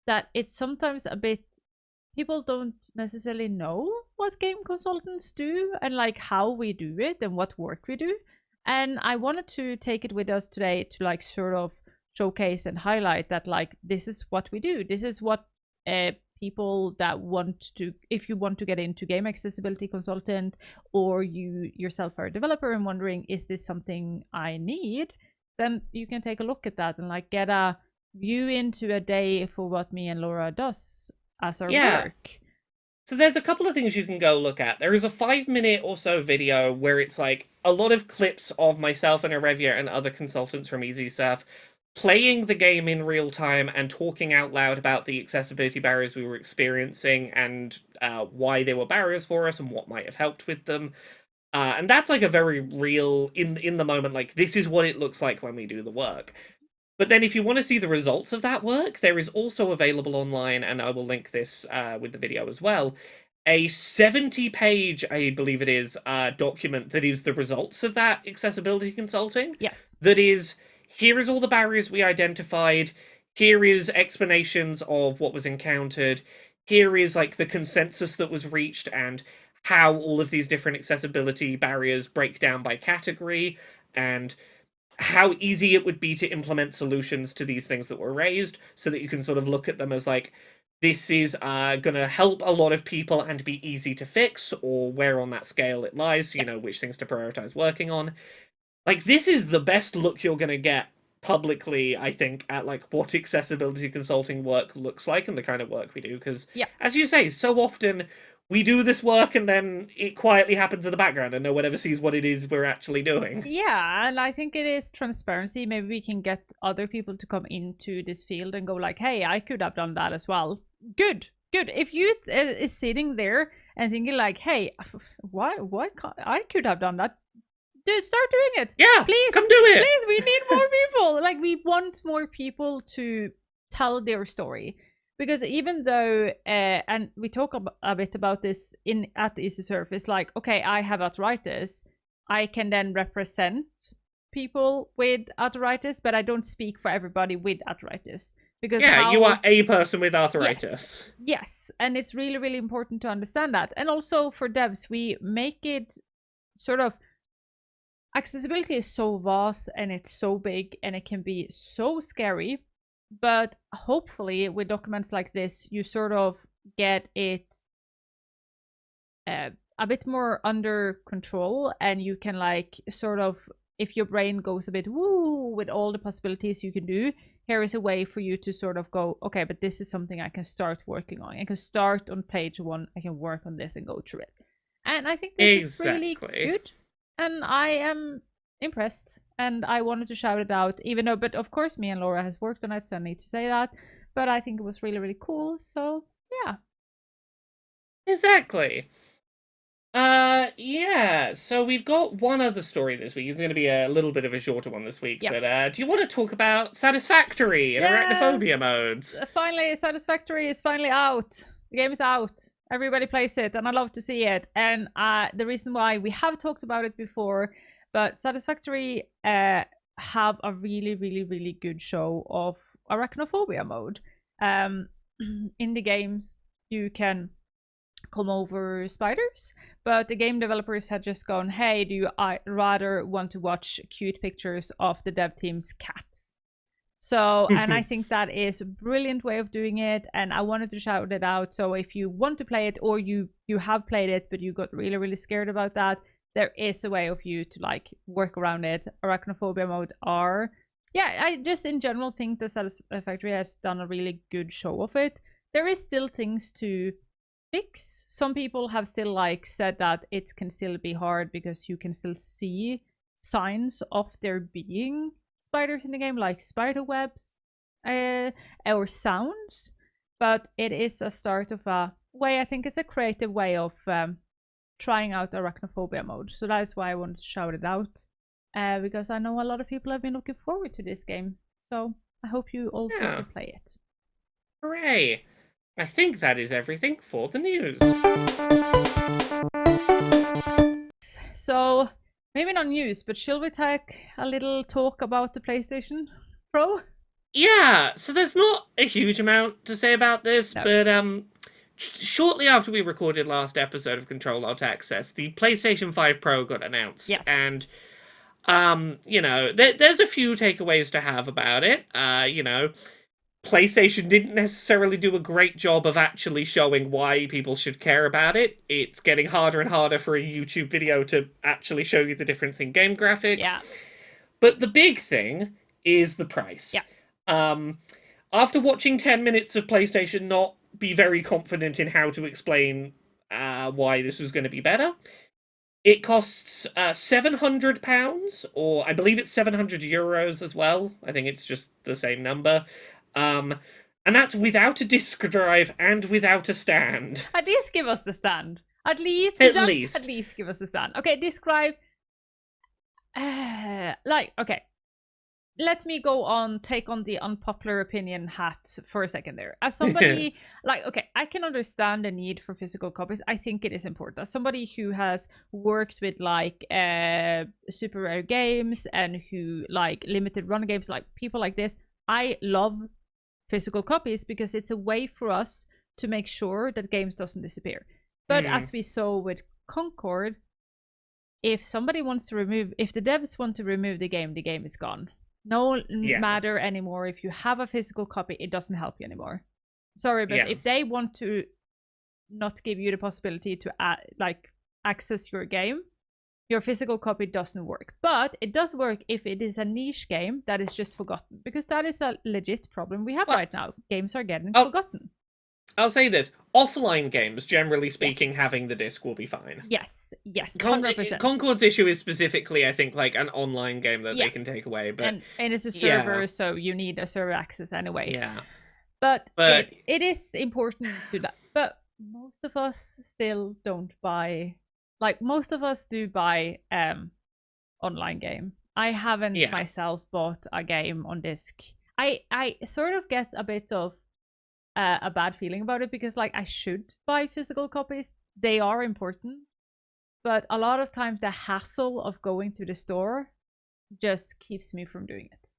that it's sometimes a bit, people don't necessarily know what game consultants do and like how we do it and what work we do. And I wanted to take it with us today to like sort of showcase and highlight that like this is what we do. This is what people that want to, if you want to get into game accessibility consultant, or you yourself are a developer and wondering, is this something I need? Then you can take a look at that and like get a view into a day for what me and Laura does as our work. So there's a couple of things you can go look at. There is a 5-minute or so video where it's like a lot of clips of myself and Arevya and other consultants from EasySurf playing the game in real time and talking out loud about the accessibility barriers we were experiencing and why they were barriers for us and what might have helped with them. And that's like a very real, in the moment, like this is what it looks like when we do the work. But then if you want to see the results of that work, there is also available online, and I will link this with the video as well, a 70-page, I believe it is, document that is the results of that accessibility consulting. Yes. That is, here is all the barriers we identified, here is explanations of what was encountered, here is like the consensus that was reached and how all of these different accessibility barriers break down by category, and how easy it would be to implement solutions to these things that were raised, so that you can sort of look at them as like, this is gonna help a lot of people and be easy to fix, or where on that scale it lies, so you know which things to prioritize working on. Like, this is the best look you're gonna get publicly, I think, at like what accessibility consulting work looks like and the kind of work we do, because as you say, so often we do this work and then it quietly happens in the background and no one ever sees what it is we're actually doing. Yeah, and I think it is transparency. Maybe we can get other people to come into this field and go like, hey, I could have done that as well. Good. If you is sitting there and thinking like, hey, why can't I could have done that? Dude, start doing it. Yeah, please, come do it. Please, we need more people. Like, we want more people to tell their story. Because even though, and we talk a bit about this at EasySurf, it's like, okay, I have arthritis. I can then represent people with arthritis, but I don't speak for everybody with arthritis. Because you are a person with arthritis. Yes, and it's really, really important to understand that. And also for devs, we make it sort of, accessibility is so vast and it's so big and it can be so scary. But hopefully with documents like this, you sort of get it a bit more under control, and you can like sort of, if your brain goes a bit woo with all the possibilities you can do, here is a way for you to sort of go, okay, but this is something I can start working on. I can start on page 1, I can work on this and go through it. And I think this is really good. And I am impressed, and I wanted to shout it out, even though, but of course me and Laura has worked on it, so I need to say that, but I think it was really, really cool. So yeah, exactly. Yeah, so we've got one other story this week. It's going to be a little bit of a shorter one this week, but do you want to talk about Satisfactory and Arachnophobia modes? Finally, Satisfactory is finally out. The game is out. Everybody plays it, and I love to see it. And the reason why we have talked about it before, but Satisfactory have a really, really, really good show of Arachnophobia mode. In the games, you can come over spiders, but the game developers had just gone, hey, do you rather want to watch cute pictures of the dev team's cats? So, and I think that is a brilliant way of doing it, and I wanted to shout it out. So if you want to play it, or you have played it but you got really, really scared about that, there is a way of you to like work around it. Arachnophobia mode are, yeah, I just in general think the Satisfactory has done a really good show of it. There is still things to fix. Some people have still like said that it can still be hard because you can still see signs of there being spiders in the game, like spider webs or sounds. But it is a start of a way, I think it's a creative way of trying out Arachnophobia mode. So that is why I wanted to shout it out. Because I know a lot of people have been looking forward to this game. So I hope you also will play it. Hooray! I think that is everything for the news. So, maybe not news, but shall we take a little talk about the PlayStation Pro? Yeah, so there's not a huge amount to say about this, but shortly after we recorded last episode of Control Alt Access, the PlayStation 5 Pro got announced. Yes. And, you know, there's a few takeaways to have about it. You know, PlayStation didn't necessarily do a great job of actually showing why people should care about it. It's getting harder and harder for a YouTube video to actually show you the difference in game graphics. Yeah. But the big thing is the price. Yeah. After watching 10 minutes of PlayStation not be very confident in how to explain why this was going to be better, it costs £700, or I believe it's €700 as well. I think it's just the same number. And that's without a disc drive and without a stand. At least give us the stand. At least give us the stand. Okay, describe. Okay. Let me take on the unpopular opinion hat for a second there. As somebody, okay, I can understand the need for physical copies. I think it is important. As somebody who has worked with, super rare games and who, limited run games, people like this, I love physical copies because it's a way for us to make sure that games doesn't disappear. But as we saw with Concord, if the devs want to remove the game is gone. No matter anymore. If you have a physical copy, it doesn't help you anymore. Sorry, but if they want to not give you the possibility to access your game, your physical copy doesn't work. But it does work if it is a niche game that is just forgotten, because that is a legit problem we have right now. Games are getting forgotten. I'll say this. Offline games, generally speaking, having the disc will be fine. Yes, 100%. Concord's issue is specifically, I think, an online game that they can take away. But and it's a server, so you need a server access anyway. Yeah. But it is important to that. But most of us still don't buy... most of us do buy online game. I haven't myself bought a game on disc. I sort of get a bit of a bad feeling about it because I should buy physical copies. They are important, but a lot of times the hassle of going to the store just keeps me from doing it.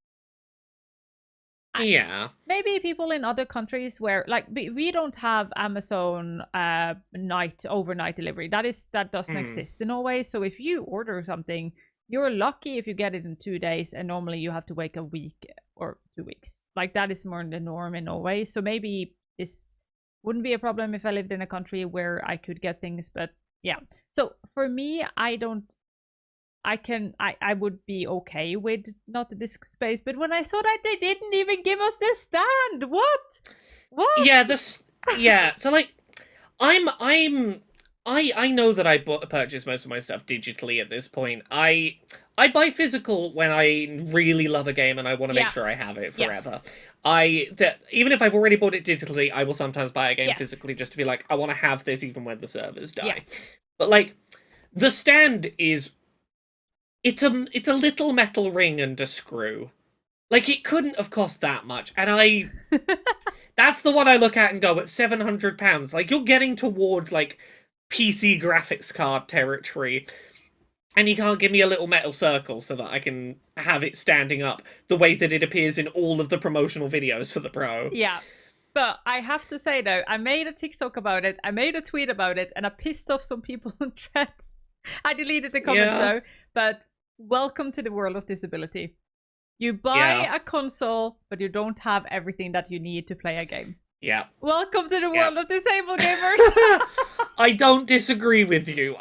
Maybe people in other countries where we don't have Amazon overnight delivery. That doesn't exist in Norway. So if you order something, you're lucky if you get it in 2 days, and normally you have to wait a week or 2 weeks. That is more the norm in Norway. So maybe this wouldn't be a problem if I lived in a country where I could get things. But yeah. So for me, I would be okay with not the disk space. But when I saw that they didn't even give us the stand, what? Yeah. So I know that I purchase most of my stuff digitally at this point. I buy physical when I really love a game and I want to make sure I have it forever. Even if I've already bought it digitally, I will sometimes buy a game physically just to be I want to have this even when the servers die. Yes. But the stand is... It's a little metal ring and a screw. It couldn't have cost that much. And that's the one I look at and go, at £700, you're getting toward, PC graphics card territory. And you can't give me a little metal circle so that I can have it standing up the way that it appears in all of the promotional videos for the Pro. Yeah. But I have to say, though, I made a TikTok about it, I made a tweet about it, and I pissed off some people on threads. I deleted the comments, though. But welcome to the world of disability. You buy a console, but you don't have everything that you need to play a game. Yeah. Welcome to the world of disabled gamers. I don't disagree with you.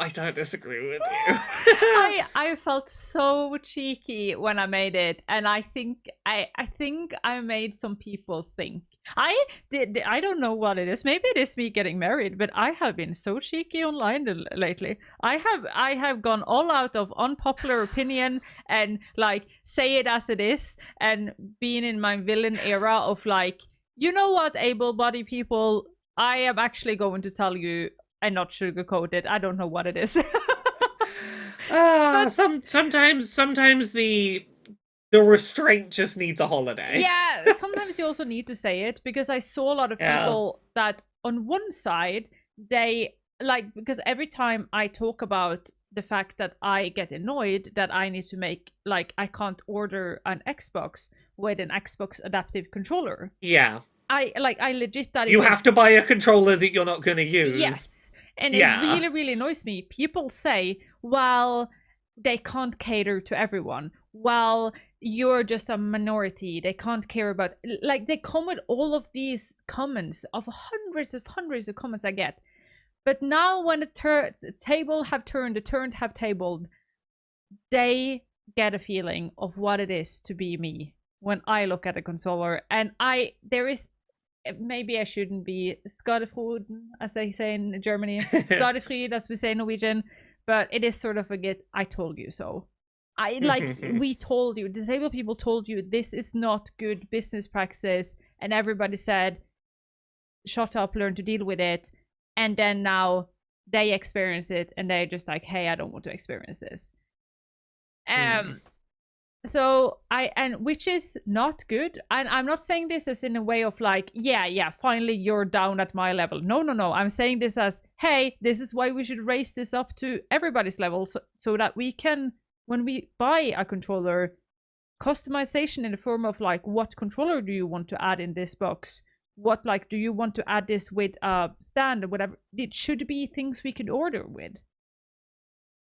I felt so cheeky when I made it, and I think I made some people think. I don't know what it is. Maybe it is me getting married, but I have been so cheeky online lately. I have gone all out of unpopular opinion and like say it as it is, and being in my villain era of like, you know what, able-bodied people, I am actually going to tell you and not sugarcoat it. I don't know what it is. But Sometimes the restraint just needs a holiday. yeah, sometimes you also need to say it, because I saw a lot of people that on one side, they like, because every time I talk about the fact that I get annoyed that I need to make, like, I can't order an Xbox with an Xbox adaptive controller. Yeah. I legit, that is you have to buy a controller that you're not going to use. Yes. And Yeah. it really, really annoys me. People say, well, they can't cater to everyone. Well, you're just a minority. They can't care about, like, they come with all of these comments of hundreds of comments I get. But now when the table have turned, the turned have tabled, they get a feeling of what it is to be me when I look at a controller. And there is, maybe I shouldn't be skadefroden, as they say in Germany, skadefried, as we say in Norwegian, but it is sort of a get, I told you so. We told you, disabled people told you this is not good business practice, and everybody said, shut up, learn to deal with it. And then now they experience it, and they're just like, hey, I don't want to experience this. So which is not good. And I'm not saying this as in a way of like, yeah, finally you're down at my level. No. I'm saying this as, hey, this is why we should raise this up to everybody's level, so that we can, when we buy a controller, customization in the form of like, what controller do you want to add in this box? What, like, do you want to add this with a stand or whatever? It should be things we could order with.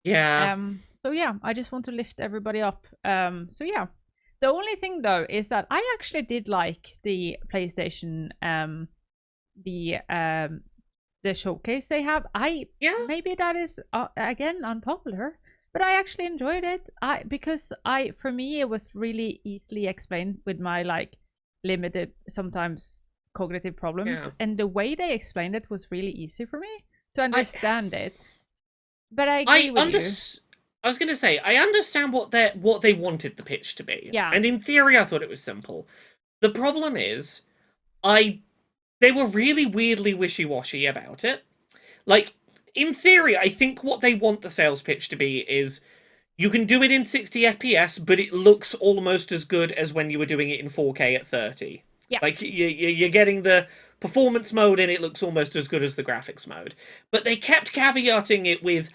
Yeah. So yeah, I just want to lift everybody up. So yeah, the only thing though is that I actually did like the PlayStation, the showcase they have. Maybe that is again unpopular, but I actually enjoyed it. Because for me it was really easily explained with my like limited sometimes cognitive problems, and the way they explained it was really easy for me to understand it. But I agree with you. I was going to say, I understand what they wanted the pitch to be. Yeah. And in theory, I thought it was simple. The problem is, they were really weirdly wishy-washy about it. Like, in theory, I think what they want the sales pitch to be is, you can do it in 60 FPS, but it looks almost as good as when you were doing it in 4K at 30. Yeah. Like, you're getting the performance mode and it looks almost as good as the graphics mode. But they kept caveating it with,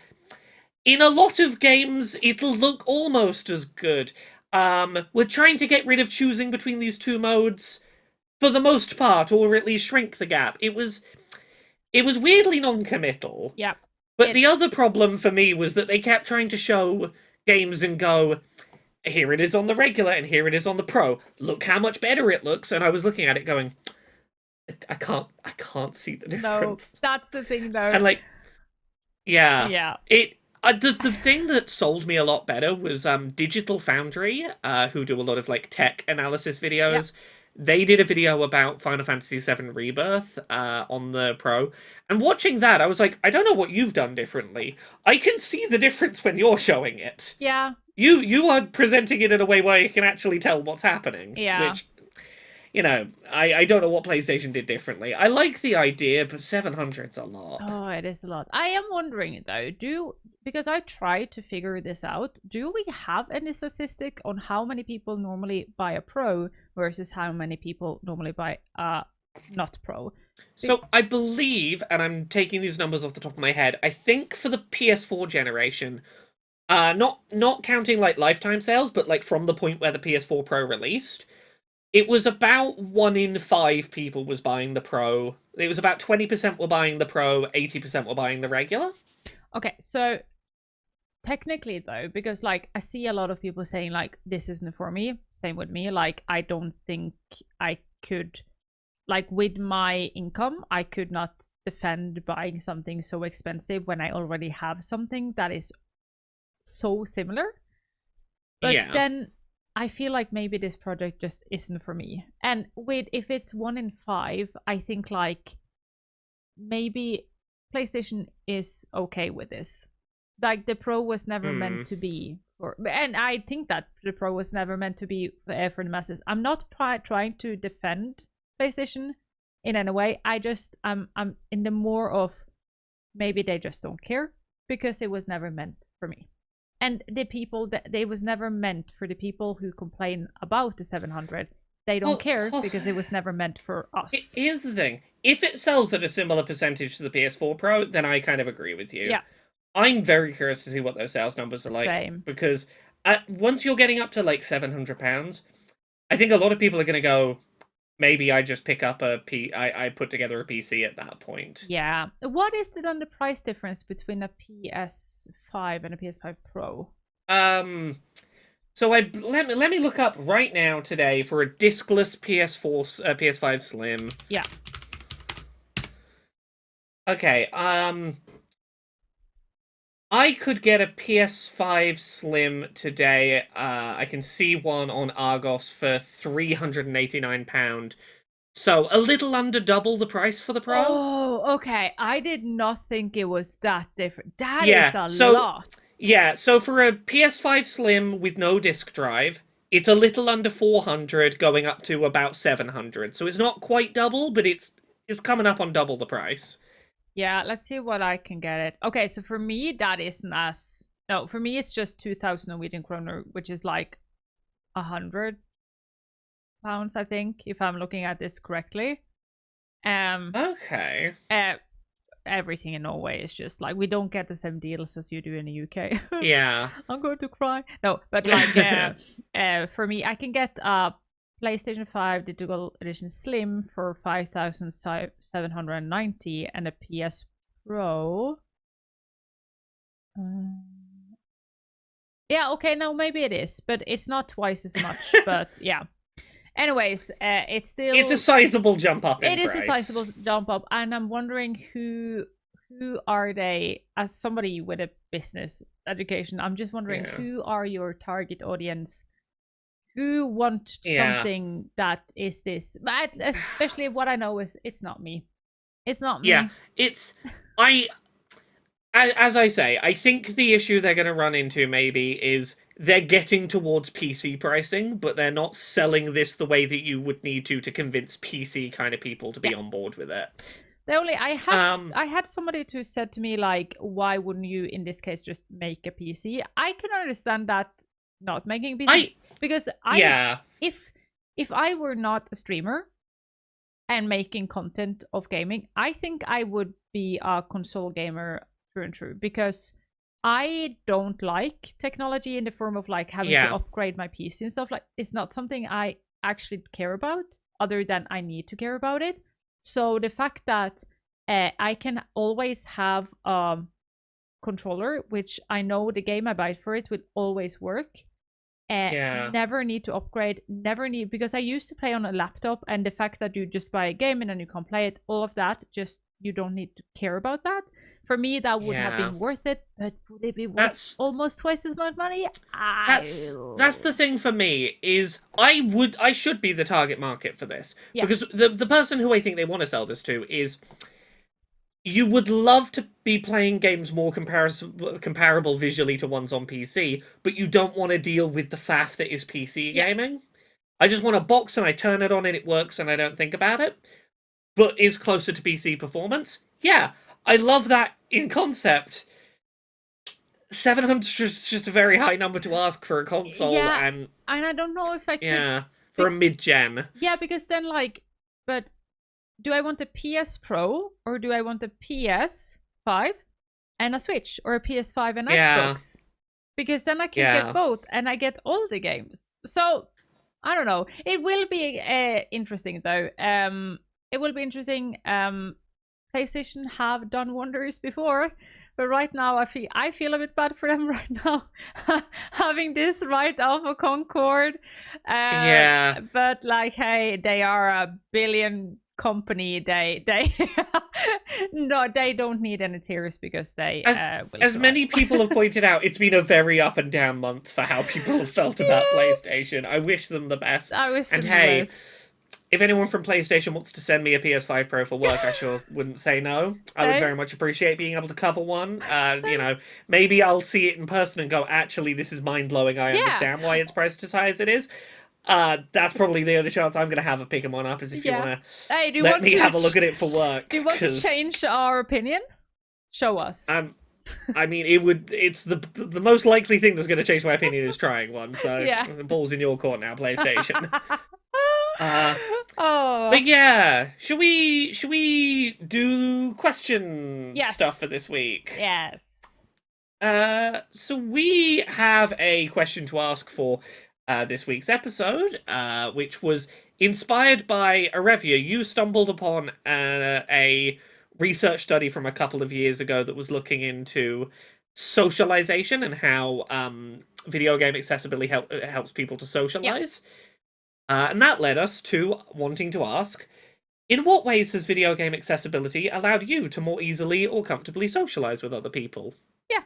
in a lot of games, it'll look almost as good. We're trying to get rid of choosing between these two modes for the most part, or at least shrink the gap. It was weirdly non-committal. Yeah. But the other problem for me was that they kept trying to show games and go, here it is on the regular and here it is on the pro. Look how much better it looks. And I was looking at it going, I can't see the difference. No, that's the thing though. And like, yeah. The thing that sold me a lot better was Digital Foundry, who do a lot of like tech analysis videos. Yeah. They did a video about Final Fantasy VII Rebirth on the Pro, and watching that, I was like, I don't know what you've done differently. I can see the difference when you're showing it. Yeah. You are presenting it in a way where you can actually tell what's happening. Yeah. Which, you know, I don't know what PlayStation did differently. I like the idea, but 700's a lot. Oh, it is a lot. I am wondering though, because I tried to figure this out, do we have any statistic on how many people normally buy a Pro versus how many people normally buy a not Pro? So I believe, and I'm taking these numbers off the top of my head, I think for the PS4 generation, not counting like lifetime sales, but like from the point where the PS4 Pro released, it was about 1 in 5 people was buying the Pro. It was about 20% were buying the Pro, 80% were buying the regular. Okay, so technically though, because like I see a lot of people saying like, this isn't for me. Same with me. Like, I don't think I could, like with my income, I could not defend buying something so expensive when I already have something that is so similar. But then I feel like maybe this project just isn't for me. And if it's 1 in 5, I think like maybe PlayStation is okay with this. Like the Pro was never meant to be for, and I think that the Pro was never meant to be for the masses. I'm not trying to defend PlayStation in any way. I'm in the more of maybe they just don't care because it was never meant for me. And the people that they was never meant for the people who complain about the 700. They don't care because it was never meant for us. Here's the thing. If it sells at a similar percentage to the PS4 Pro, then I kind of agree with you. Yeah. I'm very curious to see what those sales numbers are like. Same. Because once you're getting up to like £700, I think a lot of people are going to go, maybe I just pick up I put together a PC at that point. Yeah. What is the price difference between a PS5 and a PS5 Pro? So let me look up right now today for a diskless PS5 Slim. Yeah. Okay, I could get a PS5 Slim today. I can see one on Argos for £389. So a little under double the price for the Pro. Oh, okay. I did not think it was that different. That is a lot. Yeah, so for a PS5 Slim with no disk drive, it's a little under 400, going up to about 700. So it's not quite double, but it's coming up on double the price. Yeah, let's see what I can get it. Okay, so for me, that isn't as... No, for me, it's just 2,000 Norwegian kroner, which is like £100, I think, if I'm looking at this correctly. Okay. Everything in Norway is just like, we don't get the same deals as you do in the UK. Yeah. I'm going to cry. No, but like, for me, I can get a PlayStation 5 Digital Edition Slim for 5,790 and a PS Pro. Yeah, okay, no, maybe it is, but it's not twice as much. But yeah. Anyways, it's a sizable jump up in price. It is a sizable jump up, and I'm wondering who are they? As somebody with a business education, I'm just wondering who are your target audience? Who want something that is this? But especially what I know is it's not me. It's not me. Yeah, as I say, I think the issue they're going to run into maybe is they're getting towards PC pricing, but they're not selling this the way that you would need to convince PC kind of people to be on board with it. I had somebody who said to me, like, why wouldn't you in this case just make a PC? I can understand that not making a PC because if I were not a streamer and making content of gaming, I think I would be a console gamer through and through, because I don't like technology in the form of like having to upgrade my PC and stuff. Like, it's not something I actually care about, other than I need to care about it. So the fact that I can always have a controller, which I know the game I buy for it will always work. Never need to upgrade, because I used to play on a laptop, and the fact that you just buy a game and then you can play it, all of that, just you don't need to care about that. For me, that would have been worth it, but would it be worth almost twice as much money? That's the thing for me, is I should be the target market for this. Because the person who I think they want to sell this to is, you would love to be playing games more comparable visually to ones on PC, but you don't want to deal with the faff that is PC gaming. I just want a box and I turn it on and it works and I don't think about it, but is closer to PC performance. Yeah, I love that in concept. 700 is just a very high number to ask for a console, and I don't know if I can. Yeah, for a mid-gen. Yeah, because then but do I want a PS Pro or do I want a PS5 and a Switch, or a PS5 and Xbox? Because then I can get both and I get all the games. So I don't know. It will be interesting though. It will be interesting. PlayStation have done wonders before, but right now I feel a bit bad for them right now, having this right off of Concord. But like, hey, they are a billion company. They no, they don't need any tears because they will as survive. many people have pointed out, it's been a very up and down month for how people have felt about PlayStation. I wish them the best. I wish And them the hey, best. if anyone from PlayStation wants to send me a PS5 Pro for work, I sure wouldn't say no. I would very much appreciate being able to cover one. Maybe I'll see it in person and go, actually, this is mind-blowing. I understand why it's priced as high as it is. That's probably the only chance I'm going to have of picking one up, is if you want to let me have a look at it for work. Do you want to change our opinion? Show us. I mean, it's the most likely thing that's going to change my opinion is trying one, so the ball's in your court now, PlayStation. But yeah, should we do question stuff for this week? Yes. So we have a question to ask for this week's episode, which was inspired by Arevya. You stumbled upon a research study from a couple of years ago that was looking into socialization and how video game accessibility helps people to socialize. And that led us to wanting to ask, in what ways has video game accessibility allowed you to more easily or comfortably socialize with other people? Yeah.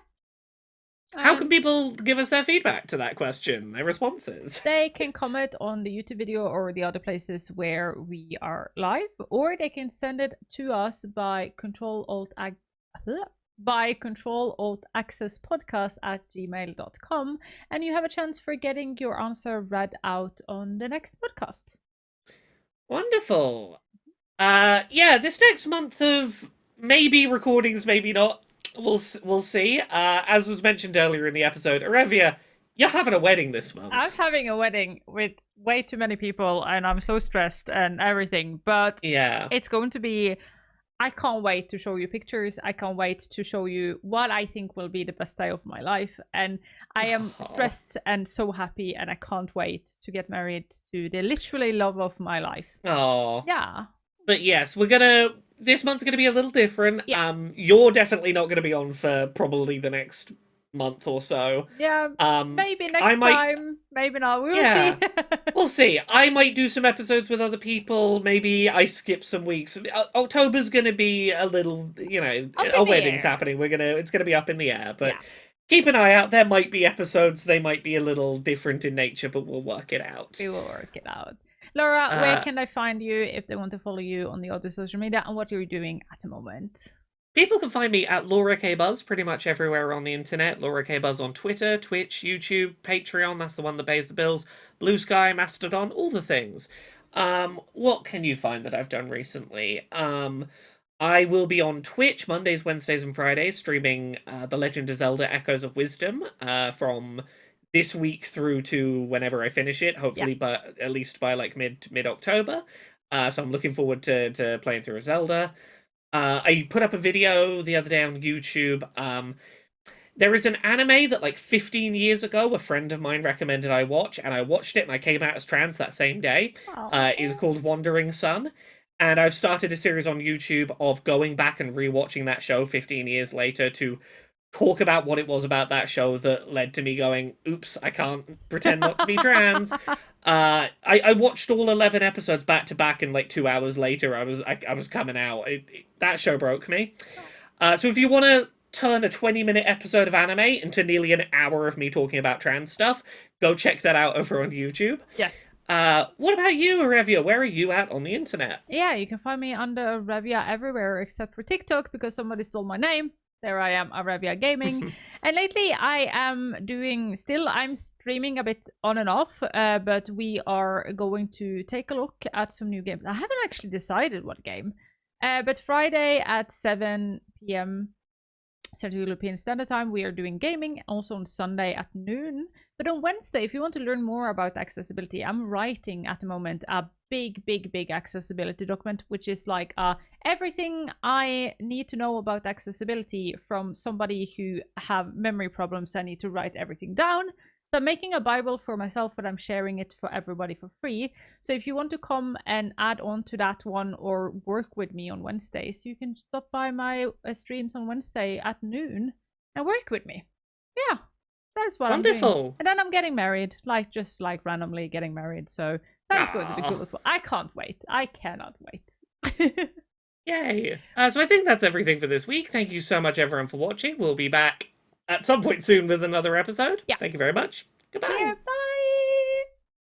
How can people give us their feedback to that question, their responses? They can comment on the YouTube video or the other places where we are live, or they can send it to us by Control-Alt-Access-podcast@gmail.com, and you have a chance for getting your answer read out on the next podcast. Wonderful. This next month of maybe recordings, maybe not. We'll see. As was mentioned earlier in the episode, Arevya, you're having a wedding this month. I'm having a wedding with way too many people, and I'm so stressed and everything. But it's going to be. I can't wait to show you pictures. I can't wait to show you what I think will be the best day of my life. And I am stressed and so happy, and I can't wait to get married to the literally love of my life. Oh. Yeah. But yes, this month's gonna be a little different. Yeah. You're definitely not gonna be on for probably the next month or so. Yeah. Maybe next time. Maybe not. We'll see. We'll see. I might do some episodes with other people. Maybe I skip some weeks. October's gonna be a little, a wedding's happening. It's gonna be up in the air. But keep an eye out. There might be episodes. They might be a little different in nature, but we'll work it out. We will work it out. Laura, where can they find you if they want to follow you on the other social media, and what you're doing at the moment? People can find me at Laura K Buzz pretty much everywhere on the internet. Laura K Buzz on Twitter, Twitch, YouTube, Patreon, that's the one that pays the bills, Blue Sky, Mastodon, all the things. What can you find that I've done recently? I will be on Twitch Mondays, Wednesdays, and Fridays, streaming The Legend of Zelda Echoes of Wisdom from this week through to whenever I finish it, hopefully but at least by like mid-October. So I'm looking forward to playing through a Zelda. I put up a video the other day on YouTube. There is an anime that like 15 years ago a friend of mine recommended I watch, and I watched it and I came out as trans that same day. It's called Wandering Sun. And I've started a series on YouTube of going back and rewatching that show 15 years later to talk about what it was about that show that led to me going, oops, I can't pretend not to be trans. I watched all 11 episodes back to back, and like 2 hours later I was coming out. That show broke me. So if you want to turn a 20-minute episode of anime into nearly an hour of me talking about trans stuff, go check that out over on YouTube. Yes. What about you, Arevya? Where are you at on the internet? Yeah, you can find me under Arevya everywhere except for TikTok, because somebody stole my name. There I am, Arevya Gaming. And lately I'm streaming a bit on and off, but we are going to take a look at some new games. I haven't actually decided what game, but Friday at 7 p.m. Central European Standard Time, we are doing gaming. Also on Sunday at noon. But on Wednesday, if you want to learn more about accessibility, I'm writing at the moment a big accessibility document, which is like everything I need to know about accessibility from somebody who have memory problems. I need to write everything down. So I'm making a Bible for myself, but I'm sharing it for everybody for free. So if you want to come and add on to that one or work with me on Wednesdays, you can stop by my streams on Wednesday at noon and work with me. Yeah, that's what I'm doing. And then I'm getting married, just randomly getting married. So that's going to be cool as well. I can't wait. I cannot wait. Yay! So I think that's everything for this week. Thank you so much, everyone, for watching. We'll be back at some point soon with another episode. Yeah. Thank you very much. Goodbye. Yeah, bye.